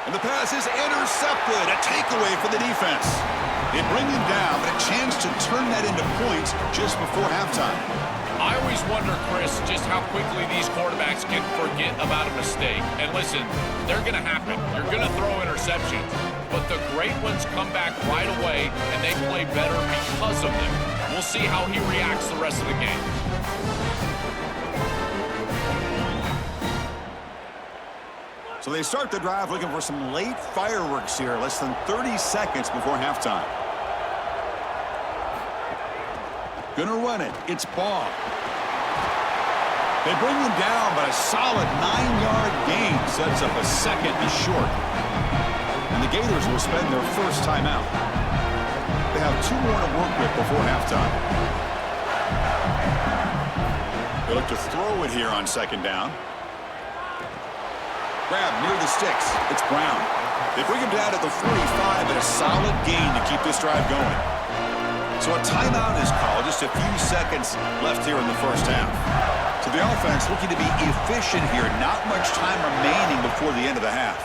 And the pass is intercepted. A takeaway for the defense. They bring him down, but a chance to turn that into points just before halftime. I always wonder, Chris, just how quickly these quarterbacks can forget about a mistake. And listen, they're going to happen. You're going to throw interceptions. But the great ones come back right away, and they play better because of them. We'll see how he reacts the rest of the game. So they start the drive looking for some late fireworks here, less than 30 seconds before halftime. Gonna run it. It's Baugh. They bring him down, but a solid 9-yard gain sets up a second and short. And the Gators will spend their first timeout. They have 2 more to work with before halftime. They look to throw it here on second down. Grab near the sticks. It's Brown. They bring him down at the 45, and a solid gain to keep this drive going. So a timeout is called. Just a few seconds left here in the first half. So the offense looking to be efficient here. Not much time remaining before the end of the half.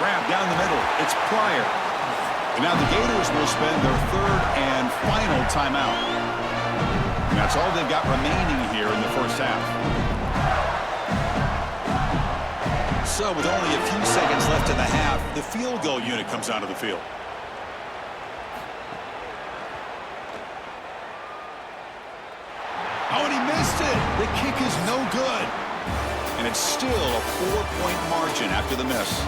Grab down the middle. It's Pryor. And now the Gators will spend their third and final timeout. And that's all they've got remaining here in the first half. So with only a few seconds left in the half, the field goal unit comes onto the field. Oh, and he missed it. The kick is no good. And it's still a 4-point margin after the miss.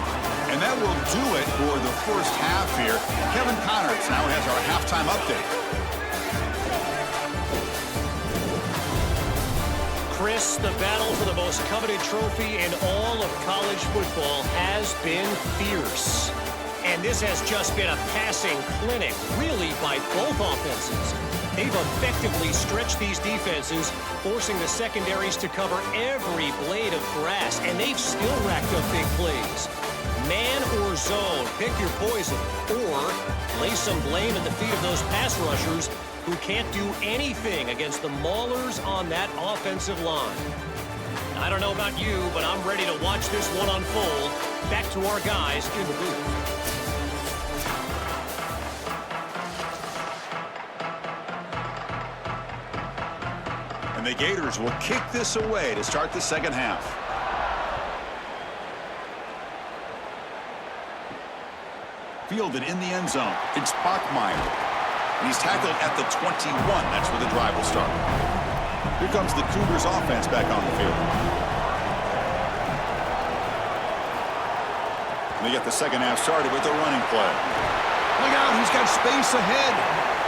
And that will do it for the first half here. Kevin Connors now has our halftime update. Chris, the battle for the most coveted trophy in all of college football has been fierce. And this has just been a passing clinic, really, by both offenses. They've effectively stretched these defenses, forcing the secondaries to cover every blade of grass, and they've still racked up big plays. Man or zone, pick your poison, or lay some blame at the feet of those pass rushers who can't do anything against the maulers on that offensive line. I don't know about you, but I'm ready to watch this one unfold. Back to our guys in the booth. And the Gators will kick this away to start the second half. Fielded in the end zone. It's Bachmeier. And he's tackled at the 21. That's where the drive will start. Here comes the Cougars offense back on the field. And they get the second half started with a running play. Look out, he's got space ahead.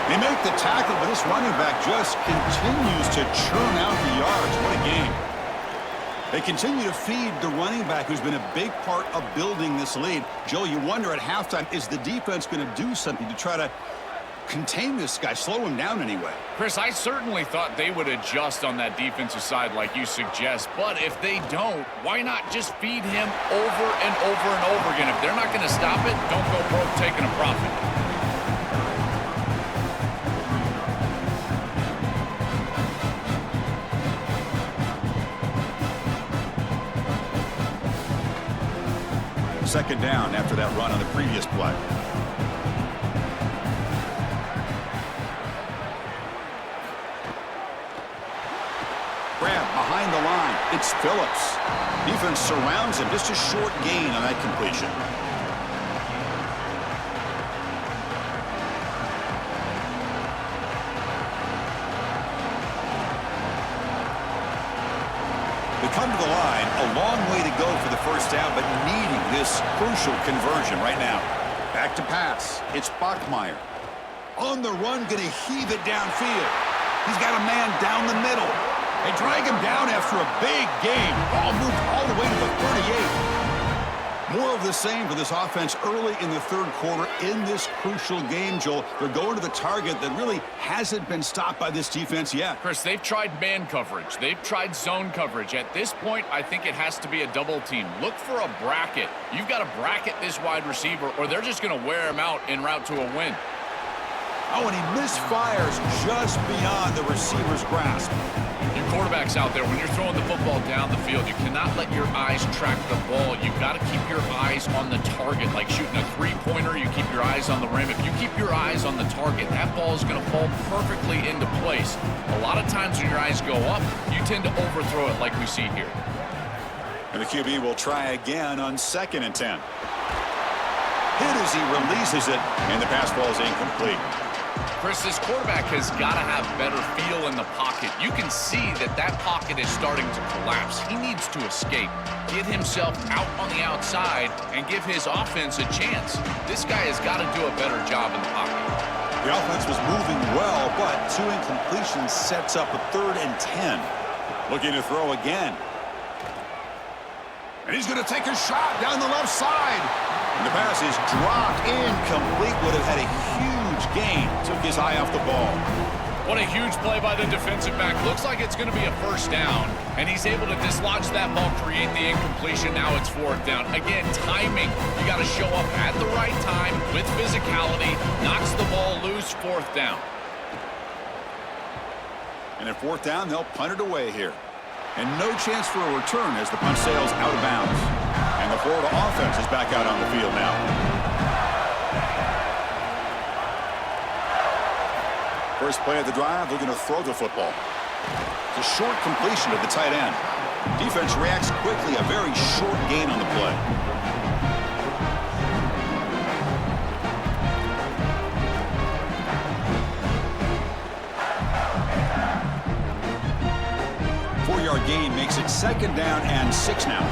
They make the tackle, but this running back just continues to churn out the yards. What a game. They continue to feed the running back, who's been a big part of building this lead. Joe, you wonder at halftime, is the defense going to do something to try to contain this guy, slow him down anyway? Chris, I certainly thought they would adjust on that defensive side like you suggest, but if they don't, why not just feed him over and over and over again? If they're not going to stop it, don't go broke taking a profit. Second down after that run on the previous play. Grab behind the line. It's Phillips. Defense surrounds him. Just a short gain on that completion. They come to the line. A long way to go for the first down, but needing this crucial conversion right now. Back to pass. It's Bachmeier. On the run, going to heave it downfield. He's got a man down the middle. They drag him down after a big game. Ball moved all the way to the 38. More of the same for this offense early in the third quarter in this crucial game, Joel. They're going to the target that really hasn't been stopped by this defense yet. Chris, they've tried man coverage. They've tried zone coverage. At this point, I think it has to be a double team. Look for a bracket. You've got to bracket this wide receiver, or they're just going to wear him out en route to a win. Oh, and he misfires just beyond the receiver's grasp. Your quarterback's out there. When you're throwing the football down the field, you cannot let your eyes track the ball. You've got to keep your eyes on the target. Like shooting a three-pointer, you keep your eyes on the rim. If you keep your eyes on the target, that ball is going to fall perfectly into place. A lot of times when your eyes go up, you tend to overthrow it like we see here. And the QB will try again on 2nd and 10. Hit as he releases it, and the pass ball is incomplete. Chris, this quarterback has got to have better feel in the pocket. You can see that that pocket is starting to collapse. He needs to escape, get himself out on the outside, and give his offense a chance. This guy has got to do a better job in the pocket. The offense was moving well, but 2 incompletions sets up a 3rd and 10. Looking to throw again. And he's going to take a shot down the left side. And the pass is dropped incomplete. Would have had a huge gain. Took his eye off the ball. What a huge play by the defensive back. Looks like it's going to be a 1st down. And he's able to dislodge that ball, create the incompletion. Now it's 4th down. Again, timing. You got to show up at the right time with physicality. Knocks the ball loose, 4th down. And at 4th down, they'll punt it away here. And no chance for a return as the punt sails out of bounds. And the Florida offense is back out on the field now. First play of the drive, they're going to throw the football. It's a short completion to the tight end. Defense reacts quickly, a very short gain on the play. Four-yard gain makes it 2nd down and 6 now.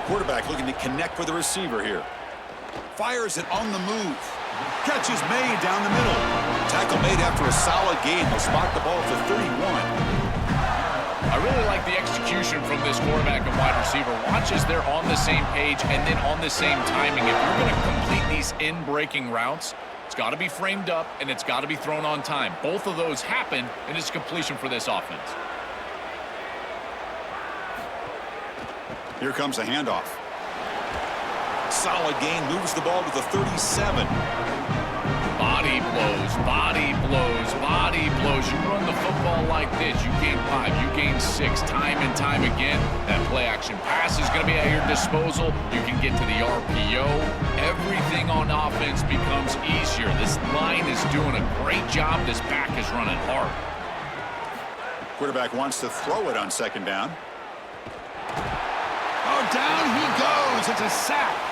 Quarterback looking to connect with the receiver here. Fires it on the move. Catch is made down the middle. Tackle made after a solid gain. They'll spot the ball for 31. I really like the execution from this quarterback and wide receiver. Watch as they're on the same page and then on the same timing. If you're going to complete these in-breaking routes, it's got to be framed up and it's got to be thrown on time. Both of those happen, and it's completion for this offense. Here comes a handoff. Solid gain, moves the ball to the 37. Body blows, body blows, body blows. You run the football like this, you gain 5, you gain 6, time and time again. That play action pass is going to be at your disposal. You can get to the RPO. Everything on offense becomes easier. This line is doing a great job. This back is running hard. Quarterback wants to throw it on 2nd down. Oh, down he goes. It's a sack.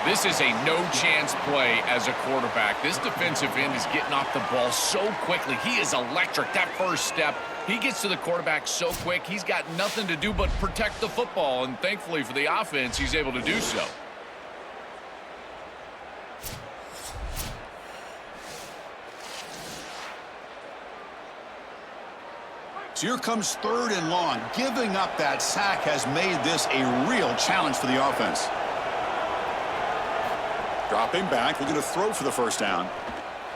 This is a no-chance play as a quarterback. This defensive end is getting off the ball so quickly. He is electric. That first step, he gets to the quarterback so quick, he's got nothing to do but protect the football, and thankfully for the offense, he's able to do so. So here comes 3rd and long. Giving up that sack has made this a real challenge for the offense. Dropping back, looking to throw for the 1st down.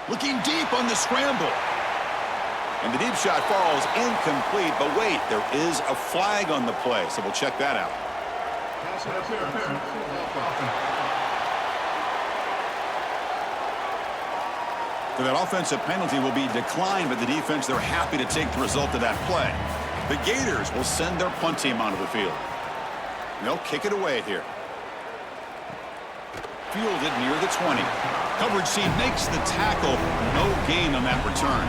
Looking deep on the scramble. And the deep shot falls incomplete, but wait, there is a flag on the play, so we'll check that out. So that offensive penalty will be declined by the defense. They're happy to take the result of that play. The Gators will send their punt team onto the field. And they'll kick it away here. Fielded near the 20. Coverage team makes the tackle. No gain on that return.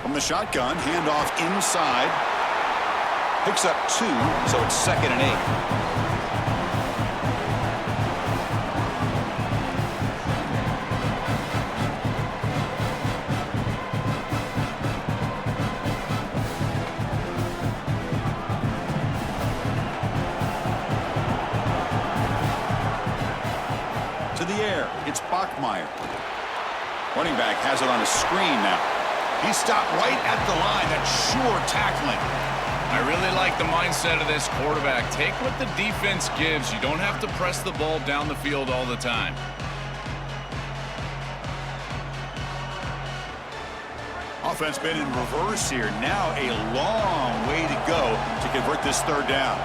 From the shotgun, handoff inside. Picks up 2, so it's 2nd and 8. It's Bachmeyer. Running back has it on a screen now. He stopped right at the line. That's sure tackling. I really like the mindset of this quarterback. Take what the defense gives. You don't have to press the ball down the field all the time. Offense been in reverse here. Now a long way to go to convert this 3rd down.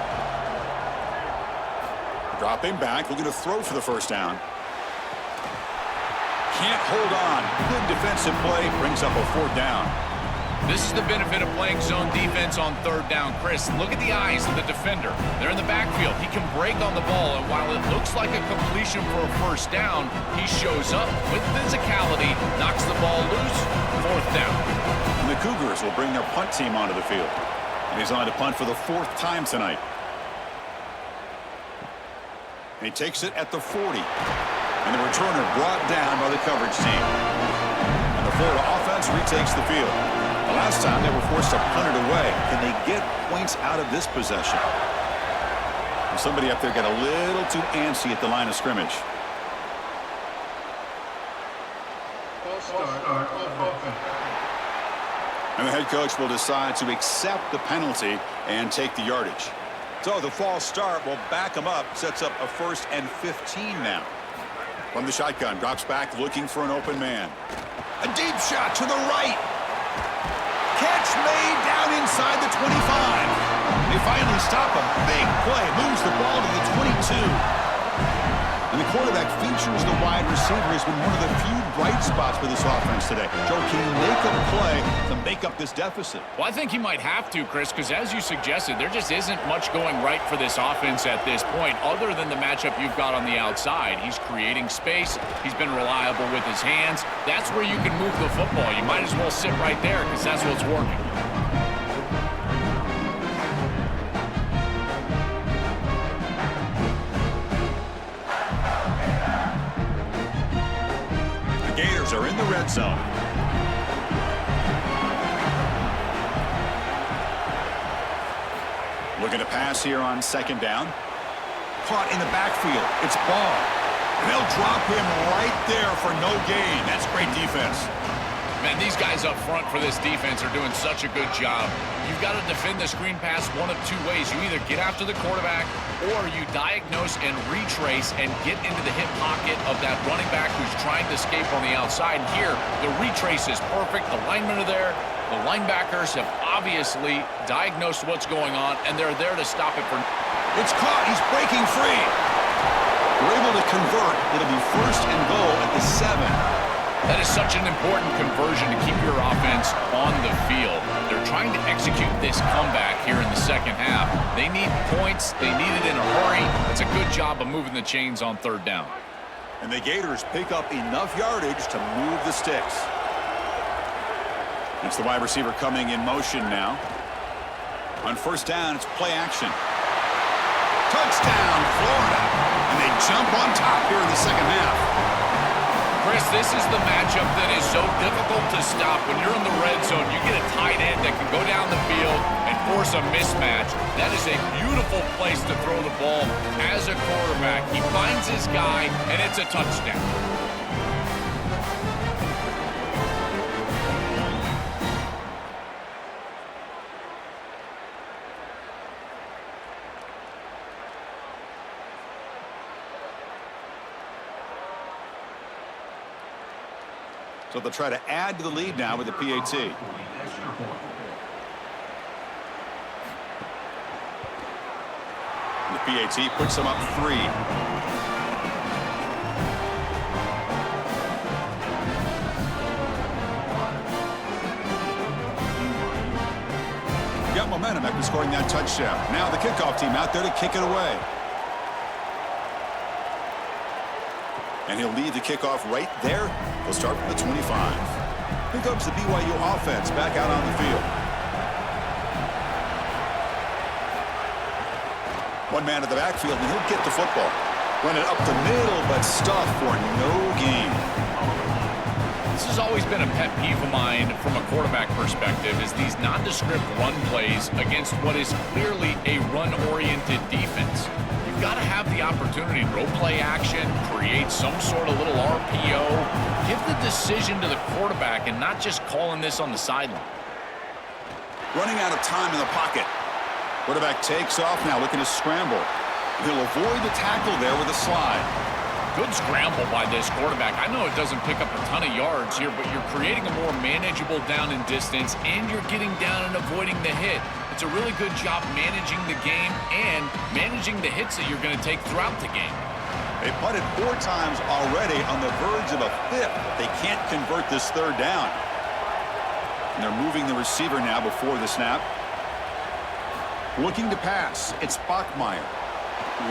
Dropping back, looking to throw for the first down. Can't hold on. Good defensive play, brings up a 4th down. This is the benefit of playing zone defense on 3rd down. Chris, look at the eyes of the defender. They're in the backfield. He can break on the ball, and while it looks like a completion for a first down, he shows up with physicality, knocks the ball loose, 4th down. And the Cougars will bring their punt team onto the field. And he's on to punt for the 4th time tonight. And he takes it at the 40. And the returner brought down by the coverage team. And the Florida offense retakes the field. The last time they were forced to punt it away. Can they get points out of this possession? And somebody up there got a little too antsy at the line of scrimmage. And the head coach will decide to accept the penalty and take the yardage. So the false start will back him up, sets up a 1st and 15 now. From the shotgun, drops back looking for an open man. A deep shot to the right. Catch made down inside the 25. They finally stop a big play, moves the ball to the 22. And the quarterback features the wide receiver has been one of the few bright spots for this offense today. Joe, can he make a play to make up this deficit? Well, I think he might have to, Chris, because as you suggested, there just isn't much going right for this offense at this point, other than the matchup you've got on the outside. He's creating space. He's been reliable with his hands. That's where you can move the football. You might as well sit right there because that's what's working. Are in the red zone. Looking to pass here on 2nd down. Caught in the backfield. It's Baugh. They'll drop him right there for no gain. That's great defense. Man, these guys up front for this defense are doing such a good job. You've got to defend the screen pass one of 2 ways. You either get after the quarterback or you diagnose and retrace and get into the hip pocket of that running back who's trying to escape on the outside. And here, the retrace is perfect. The linemen are there. The linebackers have obviously diagnosed what's going on, and they're there to stop it. It's caught. He's breaking free. We're able to convert. It'll be 1st and goal at the 7. That is such an important conversion to keep your offense on the field. They're trying to execute this comeback here in the 2nd half. They need points. They need it in a hurry. It's a good job of moving the chains on 3rd down. And the Gators pick up enough yardage to move the sticks. It's the wide receiver coming in motion now. On 1st down, it's play action. Touchdown, Florida. And they jump on top here in the 2nd half. Chris, this is the matchup that is so difficult to stop. When you're in the red zone, you get a tight end that can go down the field and force a mismatch. That is a beautiful place to throw the ball as a quarterback. He finds his guy, and it's a touchdown. So they'll try to add to the lead now with the PAT. And the PAT puts them up 3. Got momentum after scoring that touchdown. Now the kickoff team out there to kick it away. And he'll lead the kickoff right there. He'll start from the 25. Here comes the BYU offense back out on the field. One man at the backfield, and he'll get the football. Run it up the middle, but stuffed for no gain. This has always been a pet peeve of mine from a quarterback perspective, is these nondescript run plays against what is clearly a run-oriented defense. You've got to have the opportunity to go play action, create some sort of little RPO, give the decision to the quarterback and not just calling this on the sideline. Running out of time in the pocket. Quarterback takes off now, looking to scramble. He'll avoid the tackle there with a slide. Good scramble by this quarterback. I know it doesn't pick up a ton of yards here, but you're creating a more manageable down and distance, and you're getting down and avoiding the hit. It's a really good job managing the game and managing the hits that you're going to take throughout the game. They punted 4 times already, on the verge of a 5th. They can't convert this 3rd down. And they're moving the receiver now before the snap. Looking to pass, it's Bachmeyer.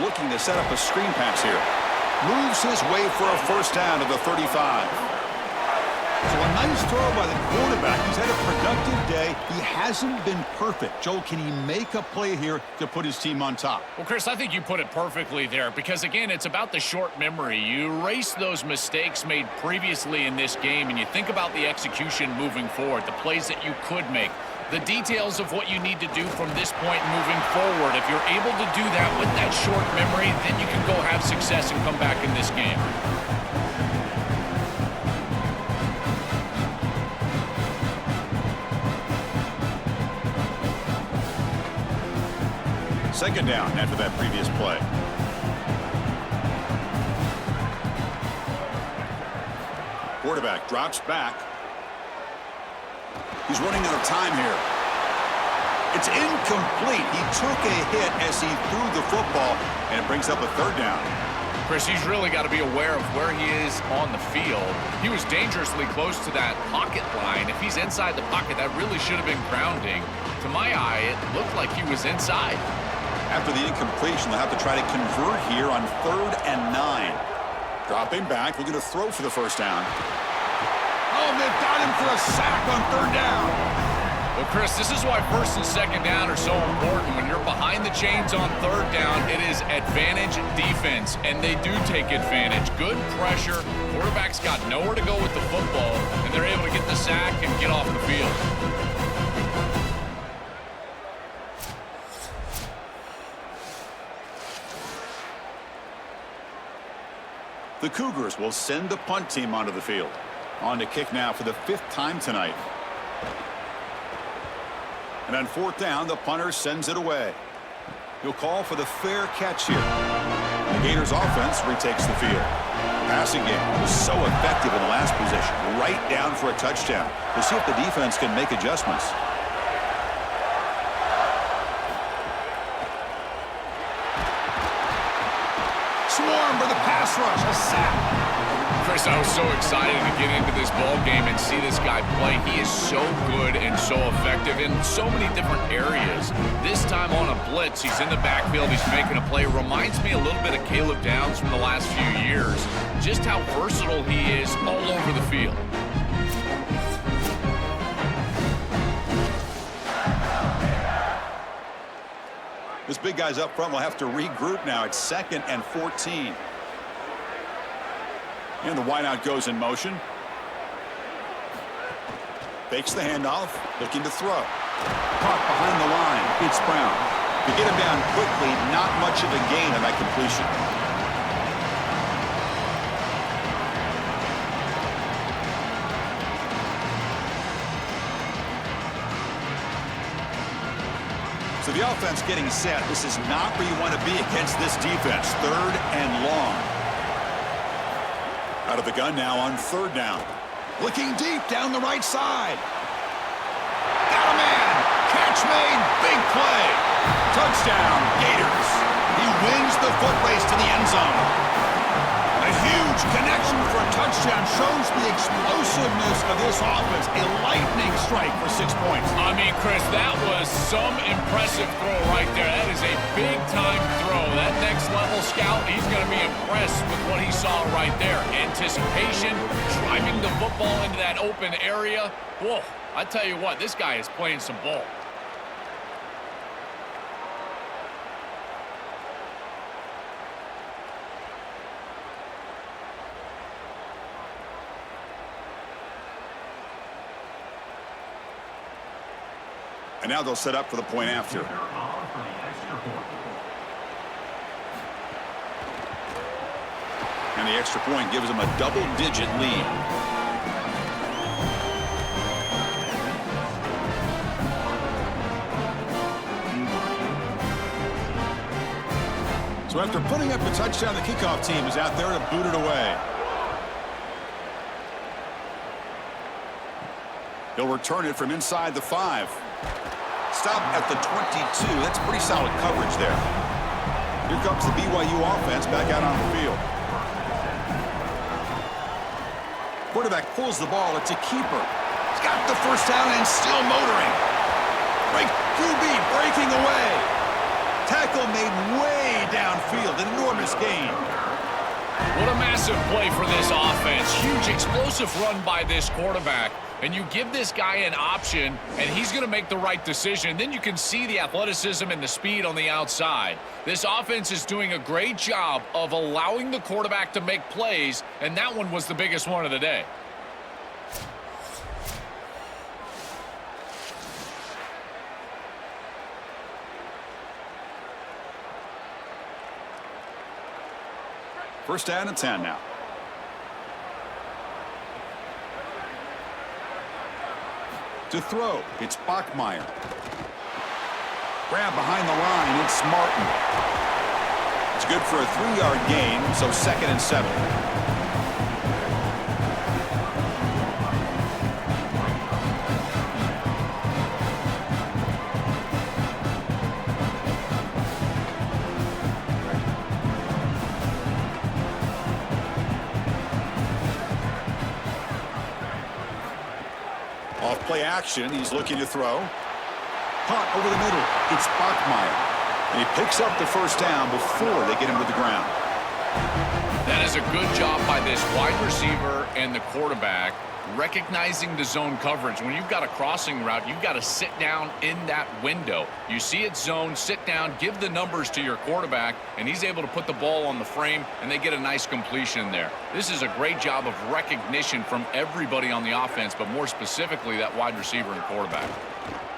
Looking to set up a screen pass here. Moves his way for a 1st down to the 35. So a nice throw by the quarterback. He's had a productive day. He hasn't been perfect. Joel, can he make a play here to put his team on top? Well, Chris, I think you put it perfectly there because, again, it's about the short memory. You erase those mistakes made previously in this game, and you think about the execution moving forward, the plays that you could make, the details of what you need to do from this point moving forward. If you're able to do that with that short memory, then you can go have success and come back in this game. Second down after that previous play. Quarterback drops back. He's running out of time here. It's incomplete. He took a hit as he threw the football, and it brings up a 3rd down. Chris, he's really got to be aware of where he is on the field. He was dangerously close to that pocket line. If he's inside the pocket, that really should have been grounding. To my eye, it looked like he was inside. After the incompletion, they'll have to try to convert here on 3rd and 9. Dropping back, looking to throw for the 1st down. Oh, they've got him for a sack on 3rd down. Well, Chris, this is why 1st and 2nd down are so important. When you're behind the chains on 3rd down, it is advantage defense, and they do take advantage. Good pressure. Quarterback's got nowhere to go with the football, and they're able to get the sack and get off the field. The Cougars will send the punt team onto the field. On to kick now for the 5th time tonight. And on 4th down, the punter sends it away. He'll call for the fair catch here. The Gators offense retakes the field. Passing game was so effective in the last possession. Right down for a touchdown. We'll see if the defense can make adjustments. Swarm for the pass rush. A sack. Chris, I was so excited to get into this ball game and see this guy play. He is so good and so effective in so many different areas. This time on a blitz, he's in the backfield. He's making a play. Reminds me a little bit of Caleb Downs from the last few years. Just how versatile he is all over the field. This big guy's up front will have to regroup now. It's 2nd and 14. And the wideout goes in motion. Fakes the handoff, looking to throw. Caught behind the line. It's Brown. To get him down quickly, not much of a gain on that completion. So the offense getting set. This is not where you want to be against this defense. 3rd and long. Out of the gun now on 3rd down. Looking deep down the right side. Got a man. Catch made. Big play. Touchdown, Gators. He wins the foot race to the end zone. A huge connection for a touchdown shows the explosiveness of this offense. A lightning strike for 6 points. I mean, Chris, that was some impressive throw right there. That is a big-time throw. That next-level scout, he's going to be impressed with what he saw right there. Anticipation, driving the football into that open area. Whoa, I tell you what, this guy is playing some ball. And now they'll set up for the point after. And the extra point gives them a double-digit lead. So after putting up a touchdown, the kickoff team is out there to boot it away. He'll return it from inside the 5. Stop at the 22. That's pretty solid coverage there. Here comes the BYU offense back out on the field. Quarterback pulls the ball. It's a keeper. He's got the first down and still motoring. QB breaking away. Tackle made way downfield. An enormous gain. What a massive play for this offense. Huge explosive run by this quarterback. And you give this guy an option, and he's going to make the right decision. Then you can see the athleticism and the speed on the outside. This offense is doing a great job of allowing the quarterback to make plays, and that one was the biggest one of the day. First down and 10 now. To throw, it's Bachmeyer. Grab behind the line, it's Martin. It's good for a 3-yard gain, so 2nd and 7. Off play action, he's looking to throw. Punt over the middle, it's Bachmeyer. And he picks up the first down before they get him to the ground. That is a good job by this wide receiver and the quarterback recognizing the zone coverage. When you've got a crossing route, you've got to sit down in that window. You see it zone, sit down, give the numbers to your quarterback, and he's able to put the ball on the frame, and they get a nice completion there. This is a great job of recognition from everybody on the offense, but more specifically that wide receiver and quarterback.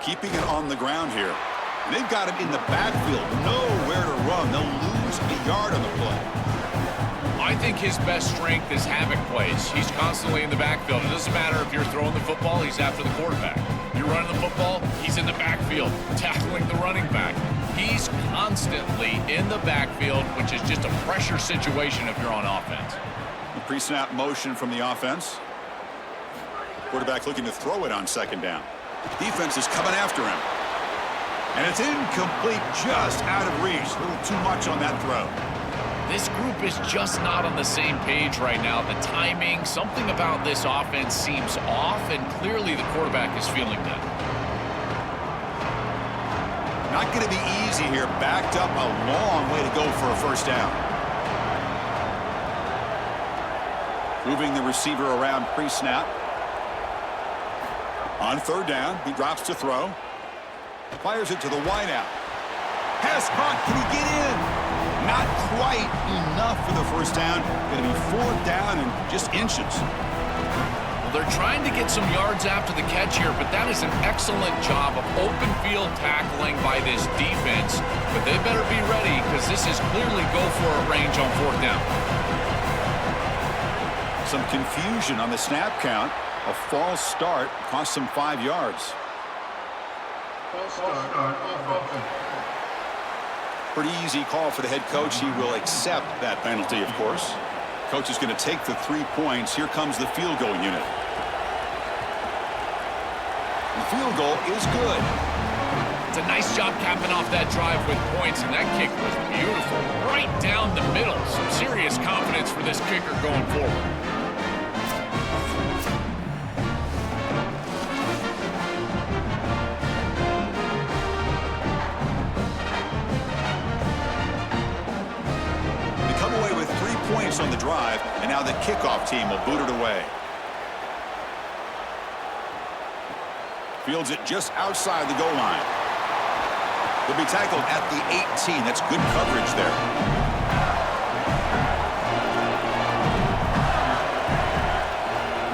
Keeping it on the ground here. And they've got him in the backfield. Nowhere to run. They'll lose a yard on the play. I think his best strength is havoc plays. He's constantly in the backfield. It doesn't matter if you're throwing the football, he's after the quarterback. You're running the football, he's in the backfield, tackling the running back. He's constantly in the backfield, which is just a pressure situation if you're on offense. The pre-snap motion from the offense. Quarterback looking to throw it on 2nd down. Defense is coming after him. And it's incomplete, just out of reach. A little too much on that throw. This group is just not on the same page right now. The timing, something about this offense seems off, and clearly the quarterback is feeling that. Not going to be easy here. Backed up a long way to go for a first down. Moving the receiver around pre-snap. On 3rd down, he drops to throw. Fires it to the wideout. Pass caught. Can he get in? Not quite enough for the first down. Going to be 4th down and just inches. Well, they're trying to get some yards after the catch here, but that is an excellent job of open field tackling by this defense. But they better be ready because this is clearly go for it range on 4th down. Some confusion on the snap count. A false start cost them 5 yards. False start. Pretty easy call for the head coach. He will accept that penalty, of course. Coach is going to take the 3 points. Here comes the field goal unit. The field goal is good. It's a nice job capping off that drive with points, and that kick was beautiful. Right down the middle. Some serious confidence for this kicker going forward. On the drive, and now the kickoff team will boot it away. Fields it just outside the goal line. He'll be tackled at the 18. That's good coverage there.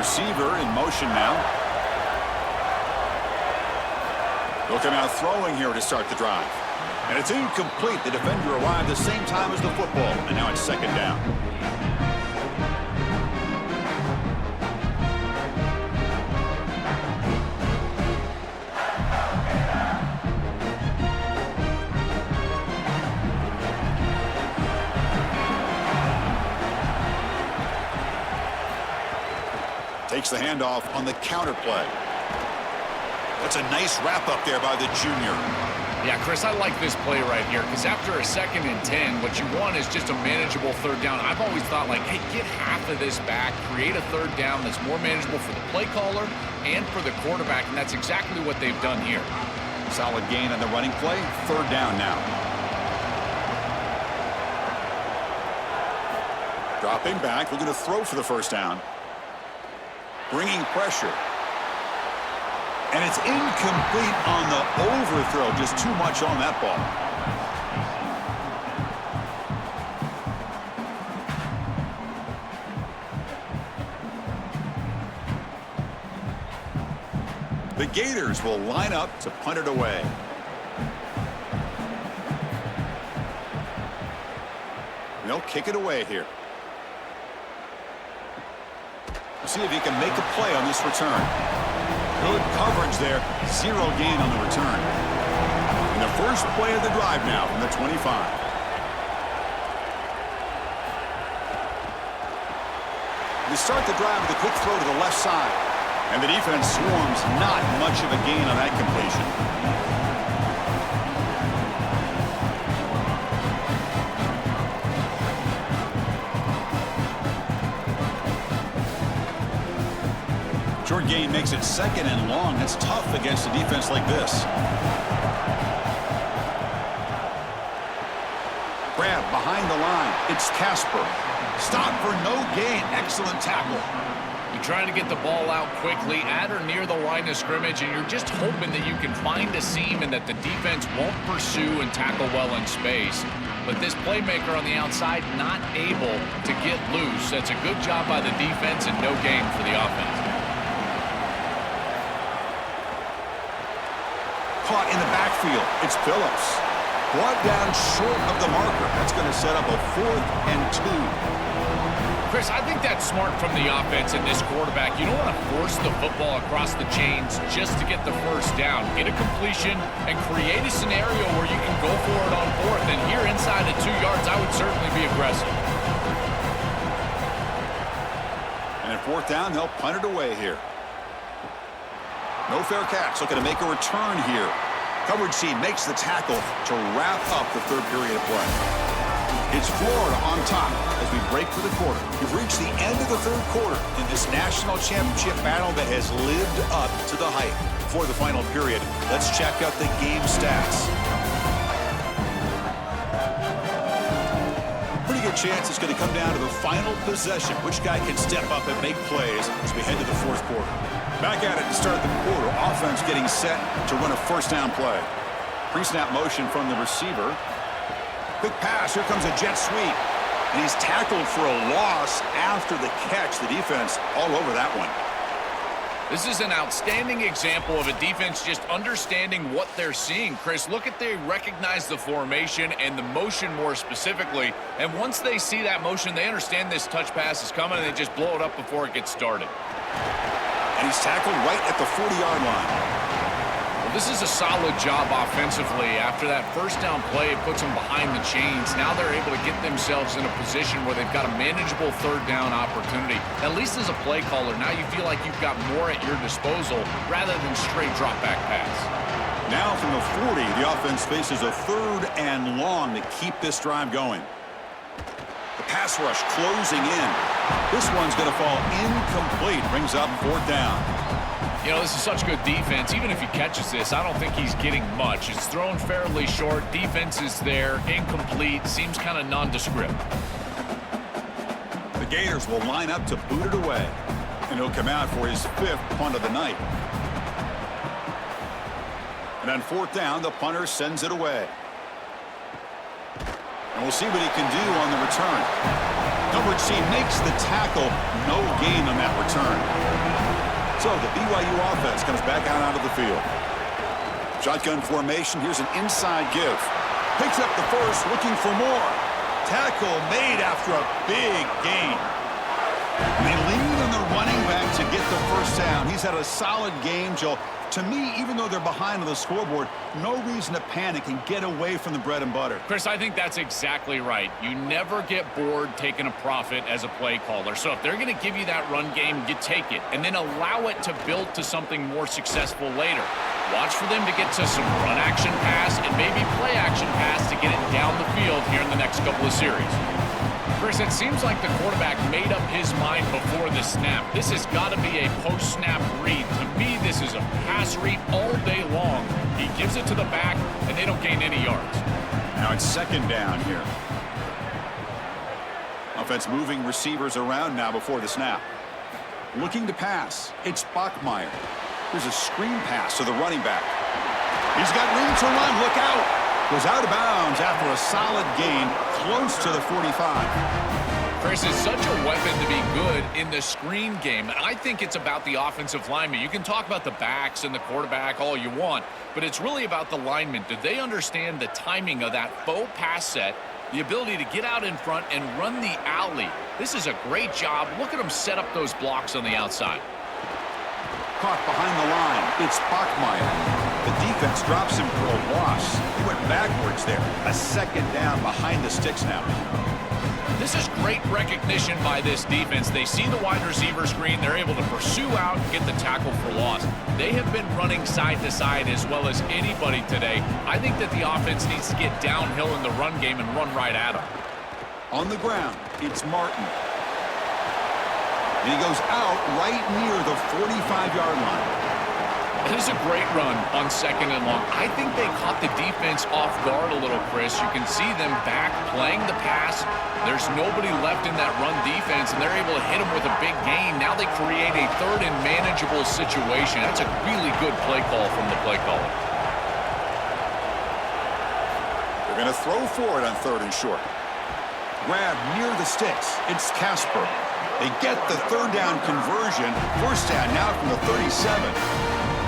Receiver in motion now. He'll come out throwing here to start the drive. And it's incomplete. The defender arrived the same time as the football, and now it's 2nd down. Takes the handoff on the counter play. That's a nice wrap up there by the junior. Yeah, Chris, I like this play right here because after a 2nd and 10, what you want is just a manageable 3rd down. I've always thought, like, hey, get half of this back, create a 3rd down that's more manageable for the play caller and for the quarterback, and that's exactly what they've done here. Solid gain on the running play. 3rd down now. Dropping back, looking to throw for the 1st down. Bringing pressure. And it's incomplete on the overthrow. Just too much on that ball. The Gators will line up to punt it away. And they'll kick it away here. We'll see if he can make a play on this return. Good coverage there. 0 gain on the return. And the first play of the drive now from the 25. They start the drive with a quick throw to the left side. And the defense swarms. Not much of a gain on that completion. Short gain makes it 2nd and long. That's tough against a defense like this. Grab behind the line. It's Casper. Stop for no gain. Excellent tackle. You're trying to get the ball out quickly at or near the line of scrimmage, and you're just hoping that you can find a seam and that the defense won't pursue and tackle well in space. But this playmaker on the outside not able to get loose. That's a good job by the defense and no gain for the offense. Caught in the backfield. It's Phillips. Brought down short of the marker. That's going to set up a 4th and 2. Chris, I think that's smart from the offense and this quarterback. You don't want to force the football across the chains just to get the 1st down. Get a completion and create a scenario where you can go for it on 4th. And here inside at 2 yards, I would certainly be aggressive. And at 4th down, they'll punt it away here. No fair catch. Looking to make a return here. Coverage C makes the tackle to wrap up the 3rd period of play. It's Florida on top as we break for the quarter. We've reached the end of the 3rd quarter in this national championship battle that has lived up to the hype. For the final period, let's check out the game stats. Pretty good chance it's going to come down to the final possession. Which guy can step up and make plays as we head to the 4th quarter. Back at it to start the quarter. Offense getting set to run a 1st down play. Pre-snap motion from the receiver. Quick pass. Here comes a jet sweep. And he's tackled for a loss after the catch. The defense all over that one. This is an outstanding example of a defense just understanding what they're seeing. Chris, look at they recognize the formation and the motion more specifically. And once they see that motion, they understand this touch pass is coming and they just blow it up before it gets started. And he's tackled right at the 40-yard line. Well, this is a solid job offensively. After that 1st down play, it puts them behind the chains. Now they're able to get themselves in a position where they've got a manageable 3rd down opportunity. At least as a play caller, now you feel like you've got more at your disposal rather than straight drop back pass. Now from the 40, the offense faces a 3rd and long to keep this drive going. The pass rush closing in. This one's going to fall incomplete. Brings up 4th down. You know, this is such good defense. Even if he catches this, I don't think he's getting much. It's thrown fairly short. Defense is there. Incomplete. Seems kind of nondescript. The Gators will line up to boot it away. And he'll come out for his 5th punt of the night. And on 4th down, the punter sends it away. And we'll see what he can do on the return. Coverage C makes the tackle. No gain on that return. So the BYU offense comes back out onto the field. Shotgun formation. Here's an inside give. Picks up the 1st, looking for more. Tackle made after a big gain. And they lean on the running back to get the 1st down. He's had a solid game, Joel. To me, even though they're behind on the scoreboard, no reason to panic and get away from the bread and butter. Chris, I think that's exactly right. You never get bored taking a profit as a play caller. So if they're going to give you that run game, you take it and then allow it to build to something more successful later. Watch for them to get to some run action pass and maybe play action pass to get it down the field here in the next couple of series. Chris, it seems like the quarterback made up his mind before the snap. This has got to be a post-snap read. To me, this is a pass read all day long. He gives it to the back, and they don't gain any yards. Now it's second down here. Offense moving receivers around now before the snap. Looking to pass. It's Bachmeier. Here's a screen pass to the running back. He's got room to run. Look out. Goes out of bounds after a solid gain close to the 45. Chris, is such a weapon to be good in the screen game. And I think it's about the offensive lineman. You can talk about the backs and the quarterback all you want, but it's really about the linemen. Do they understand the timing of that faux pass set, the ability to get out in front and run the alley? This is a great job. Look at them set up those blocks on the outside. Caught behind the line. It's Bachmeier. The defense drops him for a loss. He went backwards there. A second down behind the sticks now. This is great recognition by this defense. They see the wide receiver screen. They're able to pursue out and get the tackle for loss. They have been running side to side as well as anybody today. I think that the offense needs to get downhill in the run game and run right at them. On the ground, it's Martin. And he goes out right near the 45-yard line. This is a great run on second and long. I think they caught the defense off guard a little, Chris. You can see them back playing the pass. There's nobody left in that run defense, and they're able to hit them with a big gain. Now they create a third and manageable situation. That's a really good play call from the play caller. They're going to throw for it on third and short. Grab near the sticks. It's Casper. They get the third down conversion. First down now from the 37.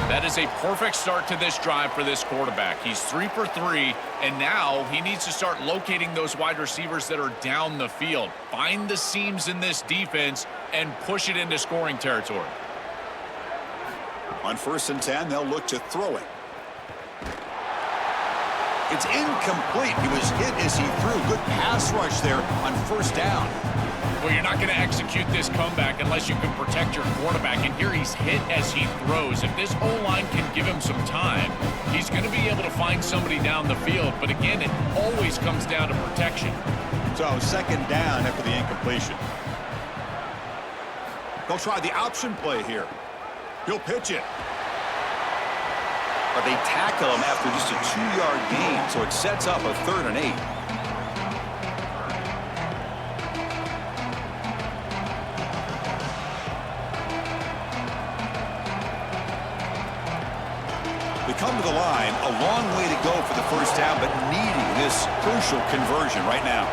That is a perfect start to this drive for this quarterback. He's 3 for 3, and now he needs to start locating those wide receivers that are down the field. Find the seams in this defense and push it into scoring territory. On 1st and 10, they'll look to throw it. It's incomplete. He was hit as he threw. Good pass rush there on 1st down. Well, you're not going to execute this comeback unless you can protect your quarterback. And here he's hit as he throws. If this O-line can give him some time, he's going to be able to find somebody down the field. But again, it always comes down to protection. So second down after the incompletion. They'll try the option play here. He'll pitch it. But they tackle him after just a 2-yard gain, so it sets up a 3rd and 8. They come to the line, a long way to go for the first down, but needing this crucial conversion right now.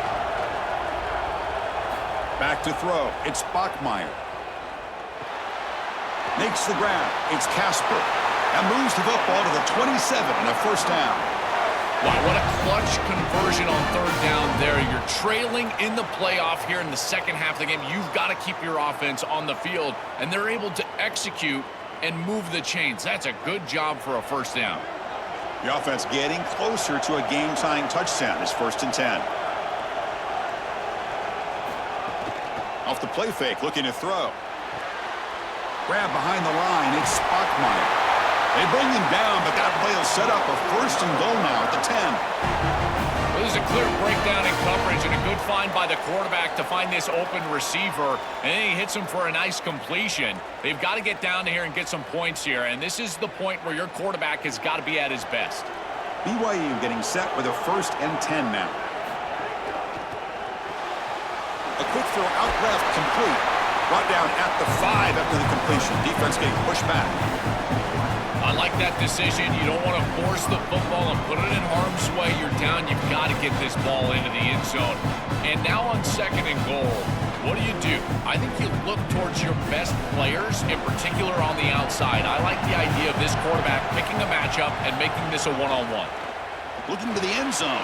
Back to throw. It's Bachmeier. Makes the grab. It's Casper. And moves the football to the 27 and a 1st down. Wow, what a clutch conversion on 3rd down there. You're trailing in the playoff here in the second half of the game. You've got to keep your offense on the field, and they're able to execute and move the chains. That's a good job for a 1st down. The offense getting closer to a game-tying touchdown. It's 1st and 10. Off the play fake, looking to throw. Grab behind the line. It's Bachmeier. They bring him down, but that play will set up a 1st and goal now at the 10. Well, there's a clear breakdown in coverage and a good find by the quarterback to find this open receiver, and then he hits him for a nice completion. They've got to get down to here and get some points here, and this is the point where your quarterback has got to be at his best. BYU getting set with a 1st and 10 now. A quick throw out left, complete. Brought down at the 5 after the completion. Defense getting pushed back. I like that decision. You don't want to force the football and put it in harm's way. You're down. You've got to get this ball into the end zone. And now on 2nd and goal, what do? I think you look towards your best players, in particular on the outside. I like the idea of this quarterback picking a matchup and making this a one-on-one. Looking to the end zone.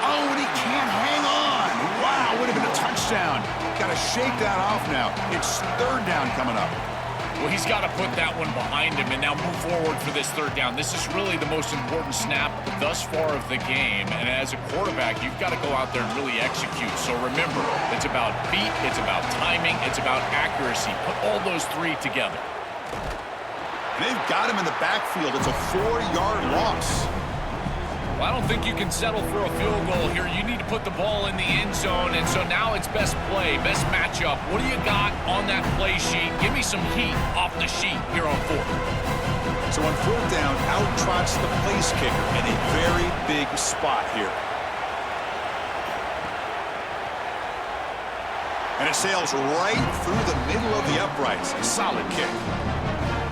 Oh, and he can't hang on. Wow, would have been a touchdown. Got to shake that off now. It's 3rd down coming up. Well, he's got to put that one behind him and now move forward for this third down. This is really the most important snap thus far of the game. And as a quarterback, you've got to go out there and really execute. So remember, it's about feet, it's about timing, it's about accuracy. Put all those three together. They've got him in the backfield. It's a 4-yard loss. Well, I don't think you can settle for a field goal here. You need to put the ball in the end zone, and so now it's best play, best matchup. What do you got on that play sheet? Give me some heat off the sheet here on fourth. So on fourth down, out trots the place kicker in a very big spot here. And it sails right through the middle of the uprights. Solid kick.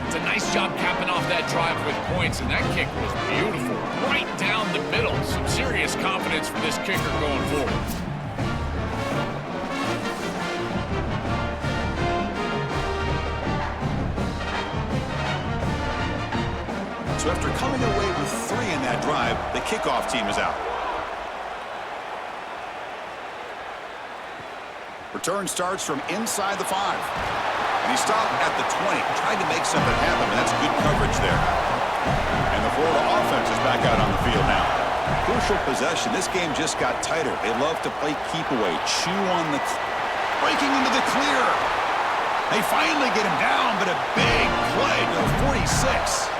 It's a nice job capping off that drive with points, and that kick was beautiful. Right down the middle. Some serious confidence for this kicker going forward. So after coming away with 3 in that drive, the kickoff team is out. Return starts from inside the 5. And he stopped at the 20, tried to make something happen, and that's good coverage there. And the Florida offense is back out on the field now. Crucial possession. This game just got tighter. They love to play keep away, chew on the... breaking into the clear. They finally get him down, but a big play to the 46.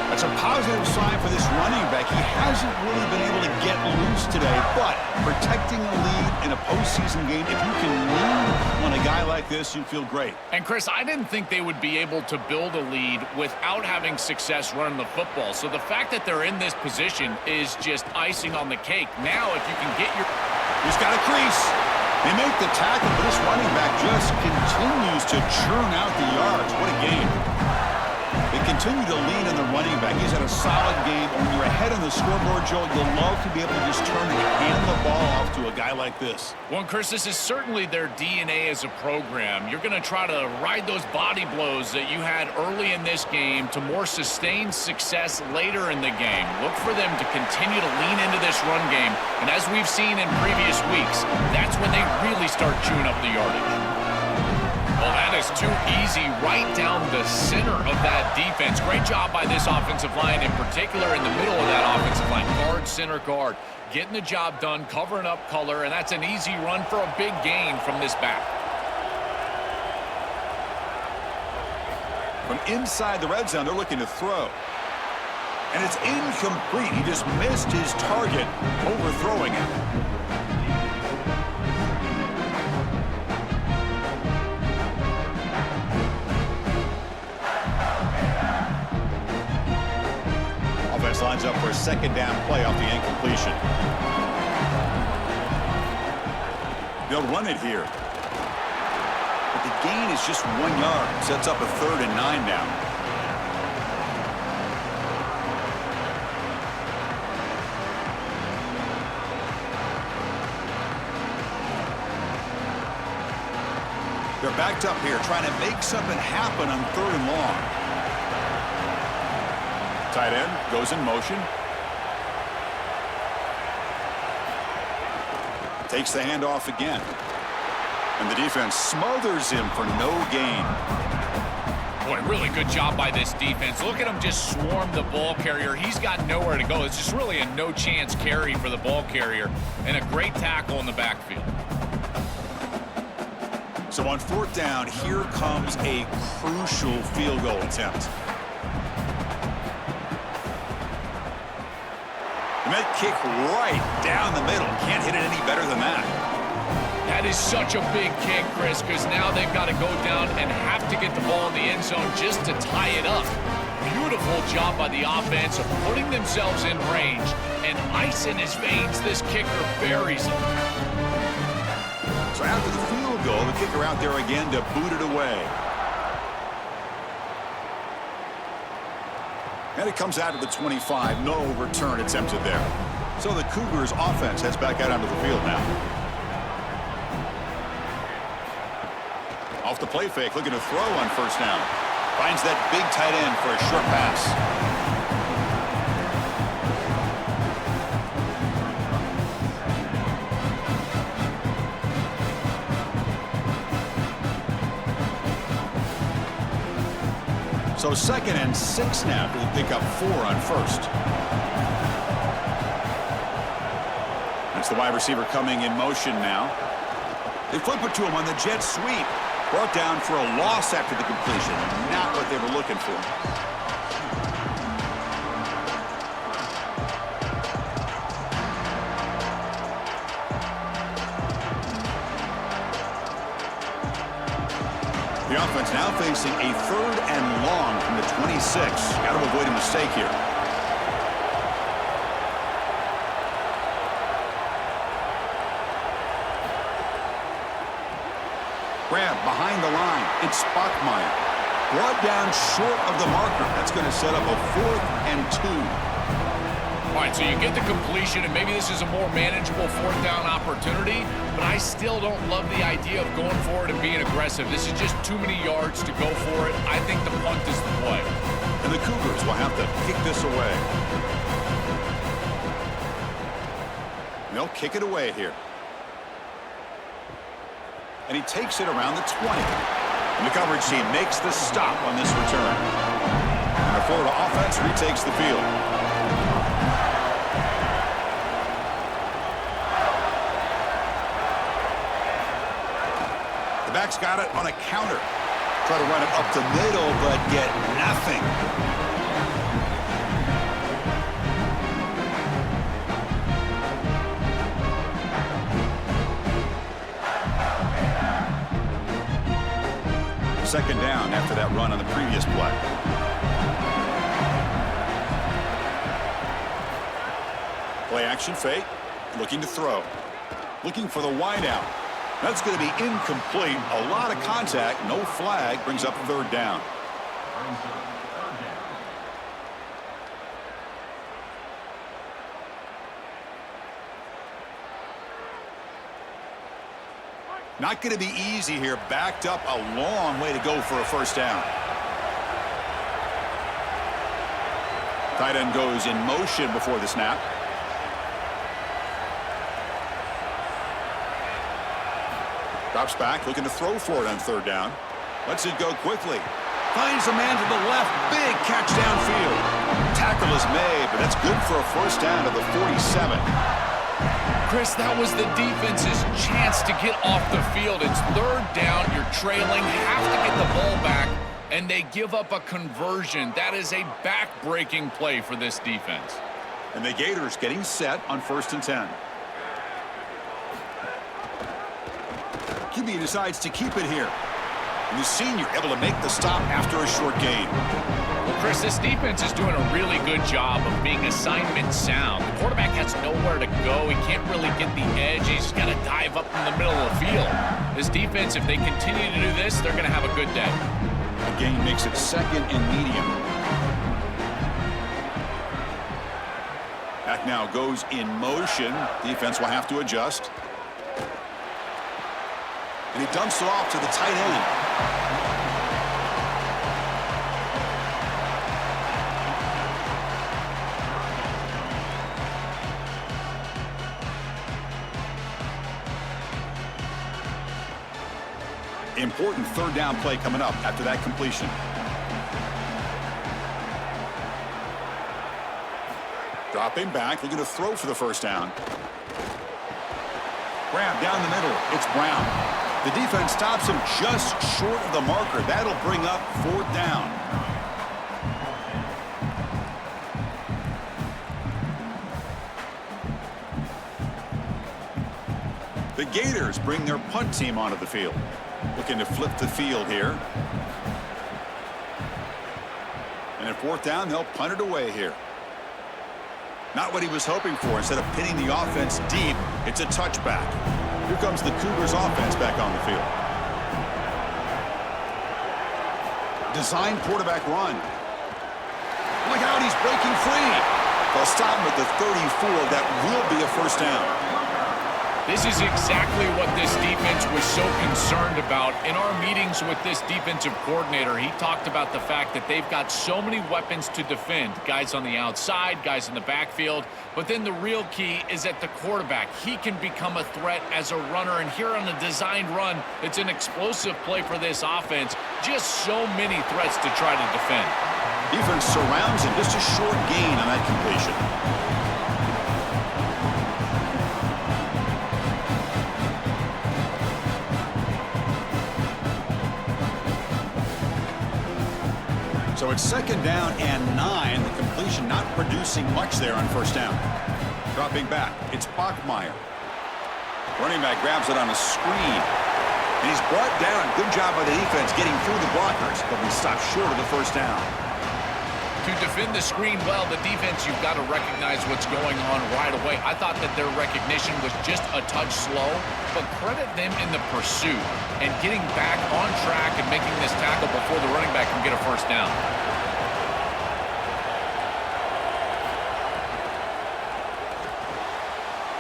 That's a positive sign for this running back. He hasn't really been able to get loose today, but protecting a lead in a postseason game, if you can lean on a guy like this, you feel great. And Chris, I didn't think they would be able to build a lead without having success running the football. So the fact that they're in this position is just icing on the cake. Now, if you can get your... He's got a crease. They make the tackle, but this running back just continues to churn out the yards. What a game. They continue to lean on the running back. He's had a solid game. When you're ahead on the scoreboard, Joe, you'll love to be able to just turn and hand the ball off to a guy like this. Well, Chris, this is certainly their DNA as a program. You're going to try to ride those body blows that you had early in this game to more sustained success later in the game. Look for them to continue to lean into this run game. And as we've seen in previous weeks, that's when they really start chewing up the yardage. Well, that is too easy right down the center of that defense. Great job by this offensive line, in particular in the middle of that offensive line. Guard, center guard, getting the job done, covering up color, and that's an easy run for a big gain from this back. From inside the red zone, they're looking to throw. And it's incomplete. He just missed his target, overthrowing it. Lines up for a second down play off the incompletion. They'll run it here. But the gain is just 1 yard. Sets up a 3rd and 9 now. They're backed up here trying to make something happen on 3rd and long. Tight end goes in motion. Takes the handoff again. And the defense smothers him for no gain. Boy, really good job by this defense. Look at him just swarm the ball carrier. He's got nowhere to go. It's just really a no-chance carry for the ball carrier. And a great tackle in the backfield. So on 4th down, here comes a crucial field goal attempt. And that kick right down the middle. Can't hit it any better than that. That is such a big kick, Chris, because now they've got to go down and have to get the ball in the end zone just to tie it up. Beautiful job by the offense of putting themselves in range. And ice in his veins, this kicker buries him. So after the field goal, the kicker out there again to boot it away. And it comes out to the 25. No return attempted there. So the Cougars offense heads back out onto the field now. Off the play fake, looking to throw on 1st down. Finds that big tight end for a short pass. So 2nd and 6 now. We'll pick up 4 on first. That's the wide receiver coming in motion now. They flip it to him on the jet sweep. Brought down for a loss after the completion. Not what they were looking for. The offense now facing a 3rd and long from the 26. Got to avoid a mistake here. Grab behind the line. It's Bachmeyer. Brought down short of the marker. That's going to set up a 4th and 2. All right, so you get the completion, and maybe this is a more manageable 4th down opportunity, but I still don't love the idea of going for it and being aggressive. This is just too many yards to go for it. I think the punt is the play. And the Cougars will have to kick this away. They'll kick it away here. And he takes it around the 20. And the coverage team makes the stop on this return. And the Florida offense retakes the field. The back's got it on a counter. Try to run it up the middle, but get nothing. Second down after that run on the previous play. Play action fake. Looking to throw. Looking for the wideout. That's going to be incomplete. A lot of contact. No flag. Brings up 3rd down. Not going to be easy here. Backed up a long way to go for a 1st down. Tight end goes in motion before the snap. Drops back, looking to throw for it on 3rd down. Lets it go quickly. Finds a man to the left. Big catch downfield. Tackle is made, but that's good for a 1st down to the 47. Chris, that was the defense's chance to get off the field. It's 3rd down. You're trailing. Have to get the ball back, and they give up a conversion. That is a back-breaking play for this defense. And the Gators getting set on 1st and 10. QB decides to keep it here. And the senior able to make the stop after a short gain. Well, Chris, this defense is doing a really good job of being assignment sound. The quarterback has nowhere to go. He can't really get the edge. He's got to dive up in the middle of the field. This defense, if they continue to do this, they're going to have a good day. The gain makes it 2nd and medium. Back now goes in motion. Defense will have to adjust. And he dumps it off to the tight end. Important 3rd down play coming up after that completion. Dropping back, looking to throw for the 1st down. Grab down the middle. It's Brown. The defense stops him just short of the marker. That'll bring up 4th down. The Gators bring their punt team onto the field. Looking to flip the field here. And at 4th down, they'll punt it away here. Not what he was hoping for. Instead of pinning the offense deep, it's a touchback. Here comes the Cougars offense back on the field. Design quarterback run. Look out, he's breaking free. They'll stop him at the 34. That will be a 1st down. This is exactly what this defense was so concerned about. In our meetings with this defensive coordinator, he talked about the fact that they've got so many weapons to defend. Guys on the outside, guys in the backfield. But then the real key is at the quarterback. He can become a threat as a runner. And here on a designed run, it's an explosive play for this offense. Just so many threats to try to defend. Defense surrounds him. Just a short gain on that completion. So it's 2nd down and 9. The completion not producing much there on 1st down. Dropping back, it's Bachmeier. Running back grabs it on a screen. And he's brought down. Good job by the defense getting through the blockers, but we stopped short of the 1st down. To defend the screen well, the defense, you've got to recognize what's going on right away. I thought that their recognition was just a touch slow, but credit them in the pursuit and getting back on track and making this tackle before the running back can get a 1st down.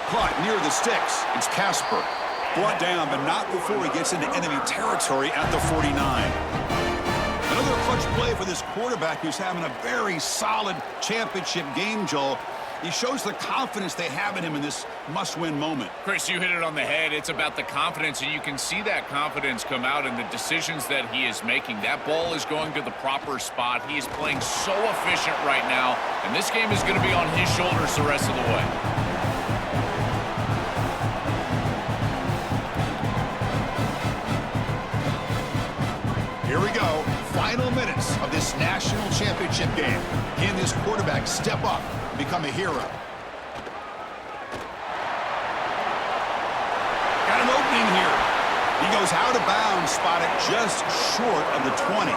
Caught near the sticks. It's Casper. Brought down, but not before he gets into enemy territory at the 49. Another clutch play for this quarterback who's having a very solid championship game, Joel. He shows the confidence they have in him in this must-win moment. Chris, you hit it on the head. It's about the confidence, and you can see that confidence come out in the decisions that he is making. That ball is going to the proper spot. He is playing so efficient right now, and this game is going to be on his shoulders the rest of the way. Here we go. Final minutes of this national championship game. Can this quarterback step up and become a hero? Got an opening here. He goes out of bounds, spotted just short of the 20.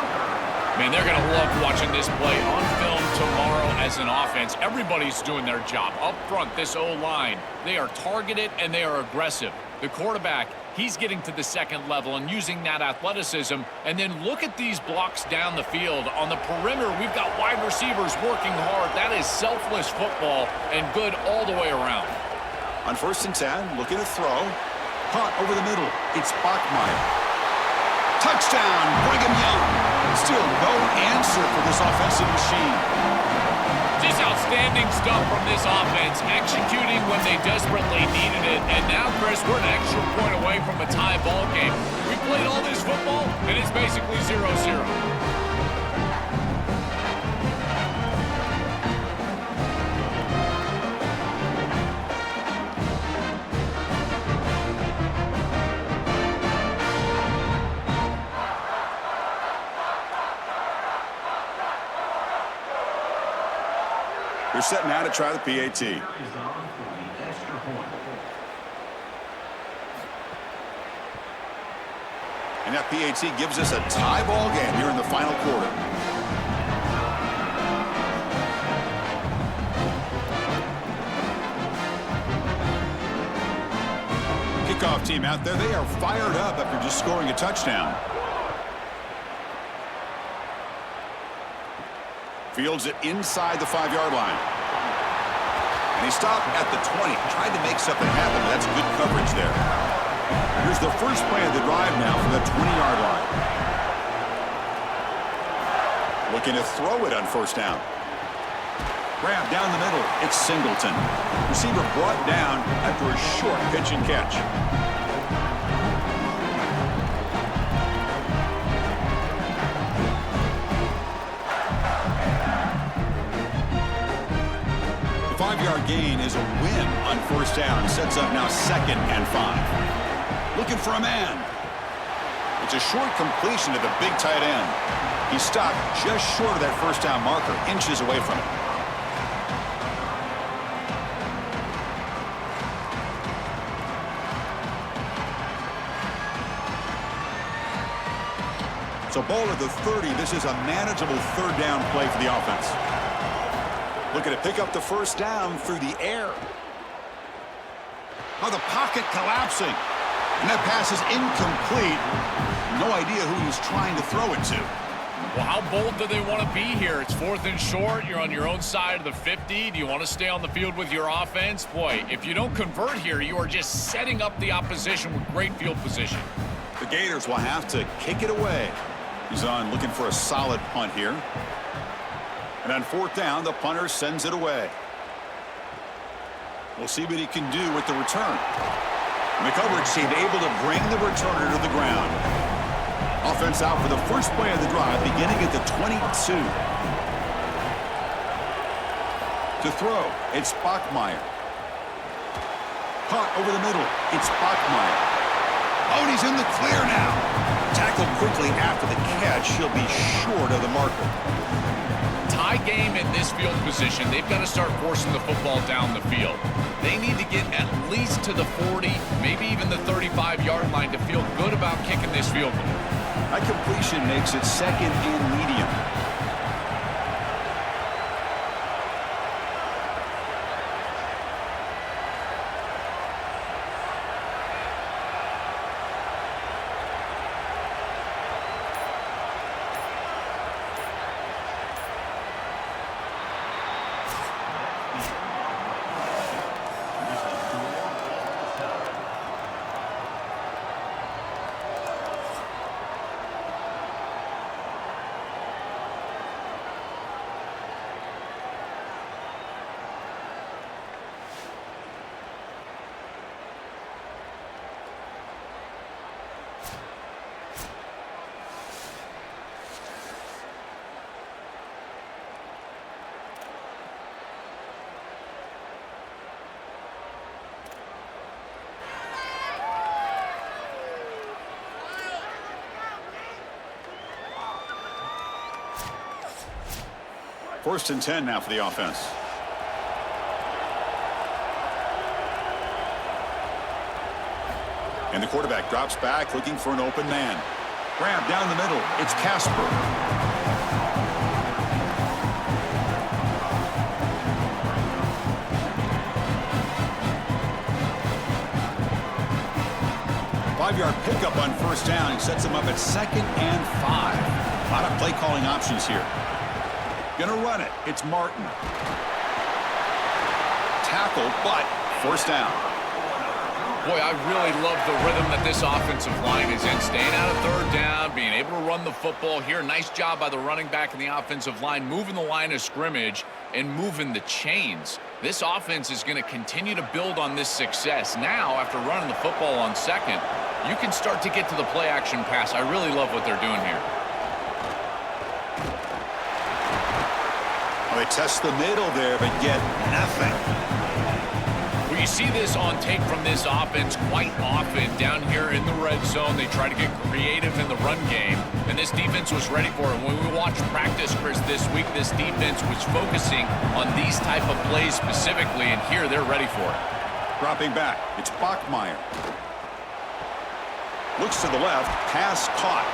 Man, they're going to love watching this play on film tomorrow as an offense. Everybody's doing their job. Up front, this O-line, they are targeted and they are aggressive. The quarterback, he's getting to the 2nd level and using that athleticism. And then look at these blocks down the field. On the perimeter, we've got wide receivers working hard. That is selfless football and good all the way around. On 1st and 10, looking to throw. Caught over the middle. It's Bachmeier. Touchdown, Brigham Young. Still no answer for this offensive machine. Just outstanding stuff from this offense, executing when they desperately needed it. And now, Chris, we're an extra point away from a tie ball game. We played all this football, and it's basically 0-0. They're set now to try the PAT. And that PAT gives us a tie ball game here in the final quarter. Kickoff team out there. They are fired up after just scoring a touchdown. Fields it inside the 5-yard line. And he stopped at the 20. Tried to make something happen, but that's good coverage there. Here's the first play of the drive now from the 20-yard line. Looking to throw it on 1st down. Grab down the middle. It's Singleton. Receiver brought down after a short pitch and catch. The 5-yard gain is a win on 1st down. Sets up now 2nd and 5. Looking for a man. It's a short completion to the big tight end. He stopped just short of that 1st down marker, inches away from it. So ball at the 30. This is a manageable 3rd down play for the offense. Looking to pick up the 1st down through the air. Oh, the pocket collapsing. And that pass is incomplete. No idea who he's trying to throw it to. Well, how bold do they want to be here? It's 4th and short. You're on your own side of the 50. Do you want to stay on the field with your offense? Boy, if you don't convert here, you are just setting up the opposition with great field position. The Gators will have to kick it away. He's on looking for a solid punt here. And on 4th down, the punter sends it away. We'll see what he can do with the return. And the coverage team able to bring the returner to the ground. Offense out for the first play of the drive, beginning at the 22. To throw, it's Bachmeier. Caught over the middle, it's Bachmeier. Oh, and he's in the clear now. Tackled quickly after the catch. He'll be short of the marker. Tie game in this field position. They've got to start forcing the football down the field. They need to get at least to the 40, maybe even the 35-yard line to feel good about kicking this field goal. That completion makes it 2nd and medium. First and 10 now for the offense. And the quarterback drops back looking for an open man. Grab down the middle. It's Casper. Five-yard pickup on first down. He sets him up at 2nd and 5. A lot of play calling options here. Gonna run it. It's Martin. Tackle, but first down. Boy, I really love the rhythm that this offensive line is in. Staying out of 3rd down, being able to run the football here. Nice job by the running back and the offensive line, moving the line of scrimmage and moving the chains. This offense is going to continue to build on this success. Now, after running the football on 2nd, you can start to get to the play-action pass. I really love what they're doing here. Well, they test the middle there, but get nothing. Well, you see this on tape from this offense quite often down here in the red zone. They try to get creative in the run game, and this defense was ready for it. When we watched practice, Chris, this week, this defense was focusing on these type of plays specifically, and here they're ready for it. Dropping back, it's Bachmeier. Looks to the left, pass caught.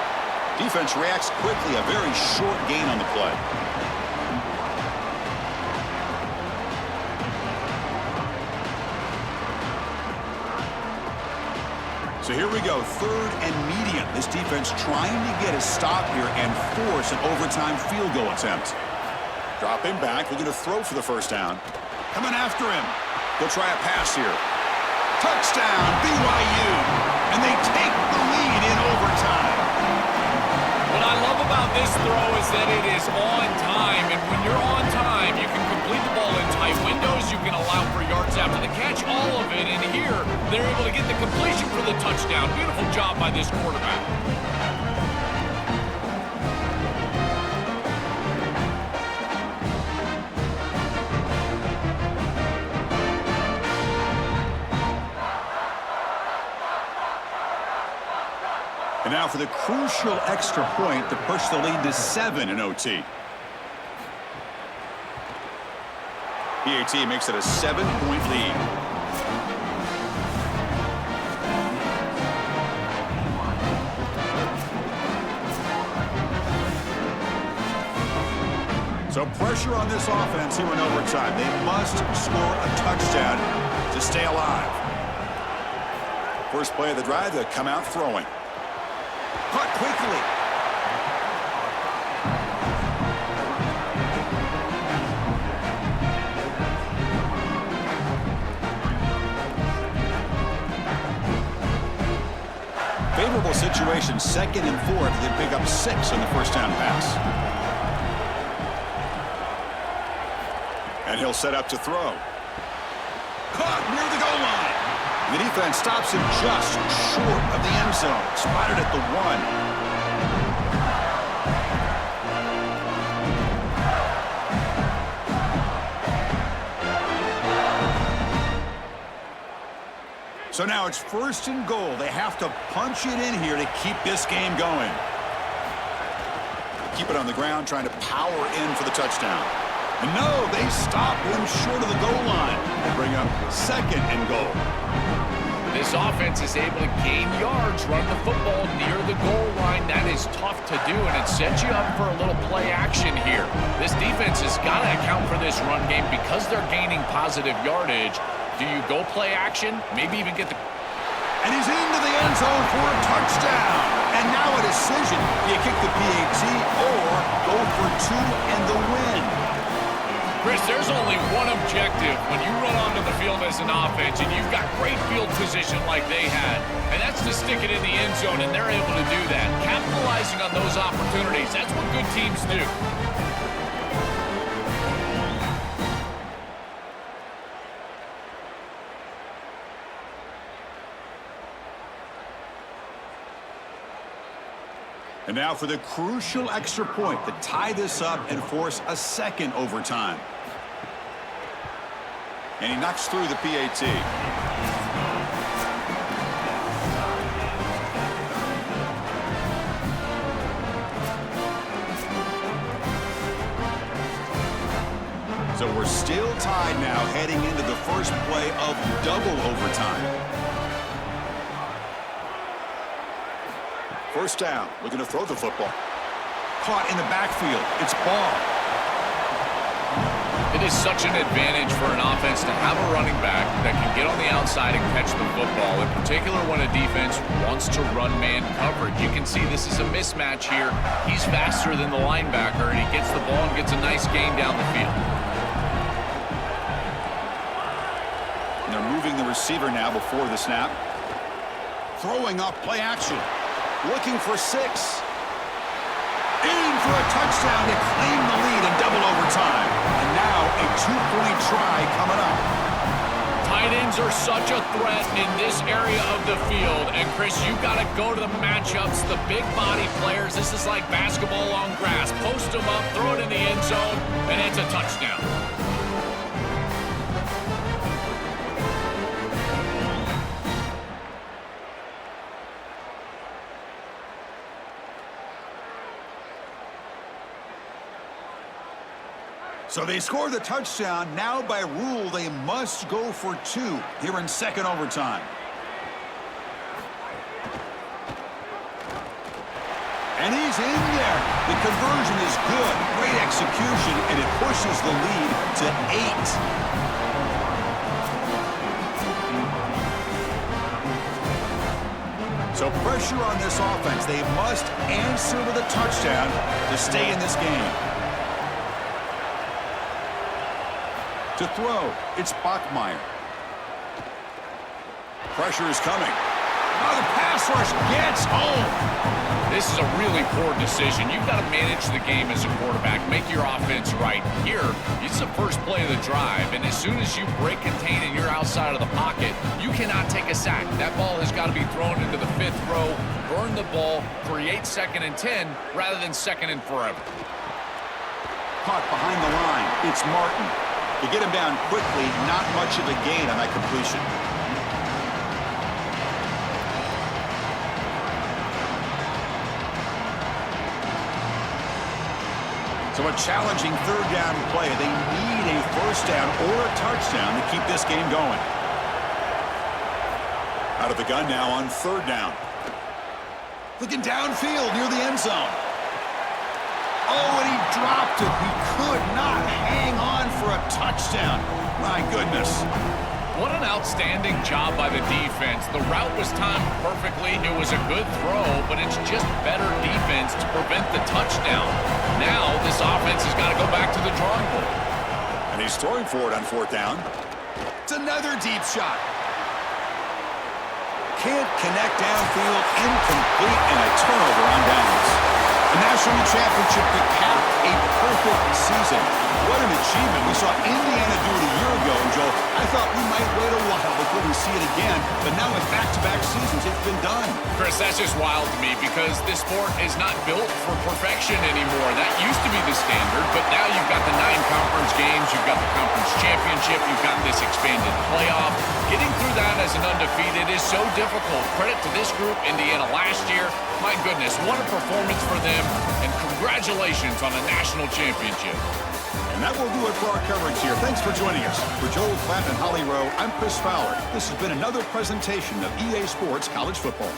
Defense reacts quickly, a very short gain on the play. So here we go, 3rd and medium. This defense trying to get a stop here and force an overtime field goal attempt. Dropping back, looking to throw for the first down. Coming after him. They'll try a pass here. Touchdown, BYU. And they take the lead in overtime. What I love about this throw is that it is on time, and when you're on time, you can complete the ball in tight windows, you can allow for yards after the catch, all of it, and here, they're able to get the completion for the touchdown. Beautiful job by this quarterback. And now for the crucial extra point to push the lead to 7 in OT. PAT makes it a 7-point lead. So pressure on this offense here in overtime. They must score a touchdown to stay alive. First play of the drive, they come out throwing. Caught quickly. Favorable situation, 2nd and 4. They pick up 6 on the first down pass. And he'll set up to throw. Caught near the goal line. The defense stops him just short of the end zone. Spotted at the 1. So now it's 1st and goal. They have to punch it in here to keep this game going. Keep it on the ground, trying to power in for the touchdown. And no, they stop him short of the goal line. They bring up 2nd and goal. This offense is able to gain yards, run the football near the goal line. That is tough to do, and it sets you up for a little play action here. This defense has got to account for this run game because they're gaining positive yardage. Do you go play action? Maybe even get the... And he's into the end zone for a touchdown. And now a decision. Do you kick the PAT or go for 2 and the win? Chris, there's only one objective when you run onto the field as an offense and you've got great field position like they had. And that's to stick it in the end zone, and they're able to do that. Capitalizing on those opportunities. That's what good teams do. And now for the crucial extra point to tie this up and force a 2nd overtime. And he knocks through the PAT. So we're still tied now heading into the first play of double overtime. 1st down, looking to throw the football. Caught in the backfield. It's Baugh. It is such an advantage for an offense to have a running back that can get on the outside and catch the football, in particular when a defense wants to run man coverage. You can see this is a mismatch here. He's faster than the linebacker, and he gets the ball and gets a nice gain down the field. And they're moving the receiver now before the snap. Throwing up play action. Looking for 6. In for a touchdown to claim the lead in double overtime. And now a 2-point try coming up. Tight ends are such a threat in this area of the field. And, Chris, you've got to go to the matchups, the big body players. This is like basketball on grass. Post them up, throw it in the end zone, and it's a touchdown. So they score the touchdown. Now by rule, they must go for 2 here in 2nd overtime. And he's in there. The conversion is good. Great execution, and it pushes the lead to 8. So pressure on this offense. They must answer with a touchdown to stay in this game. To throw, it's Bachmeyer. Pressure is coming. Oh, the pass rush gets home. This is a really poor decision. You've got to manage the game as a quarterback, make your offense right. Here, it's the first play of the drive, and as soon as you break contain and you're outside of the pocket, you cannot take a sack. That ball has got to be thrown into the 5th row, burn the ball, create 2nd and 10 rather than 2nd and forever. Caught behind the line. It's Martin. To get him down quickly, not much of a gain on that completion. So a challenging 3rd down play. They need a 1st down or a touchdown to keep this game going. Out of the gun now on 3rd down. Looking downfield near the end zone. Oh, and he dropped it. He could not hang on for a touchdown. My goodness. What an outstanding job by the defense. The route was timed perfectly. It was a good throw, but it's just better defense to prevent the touchdown. Now this offense has got to go back to the drawing board. And he's throwing for it on 4th down. It's another deep shot. can't connect downfield, incomplete, and a turnover on downs. The national championship that capped a perfect season. What an achievement. We saw Indiana do it a year ago, and Joel, I thought we might wait a while before we see it again, but now with back-to-back seasons, it's been done. Chris, that's just wild to me because this sport is not built for perfection anymore. That used to be the standard, but now you've got the 9 conference games, you've got the conference championship, you've got this expanded playoff. Getting through that as an undefeated is so difficult. Credit to this group, Indiana last year. My goodness, what a performance for them, and congratulations on a national championship. And that will do it for our coverage here. Thanks for joining us. For Joel Klatt and Holly Rowe, I'm Chris Fowler. This has been another presentation of EA Sports College Football.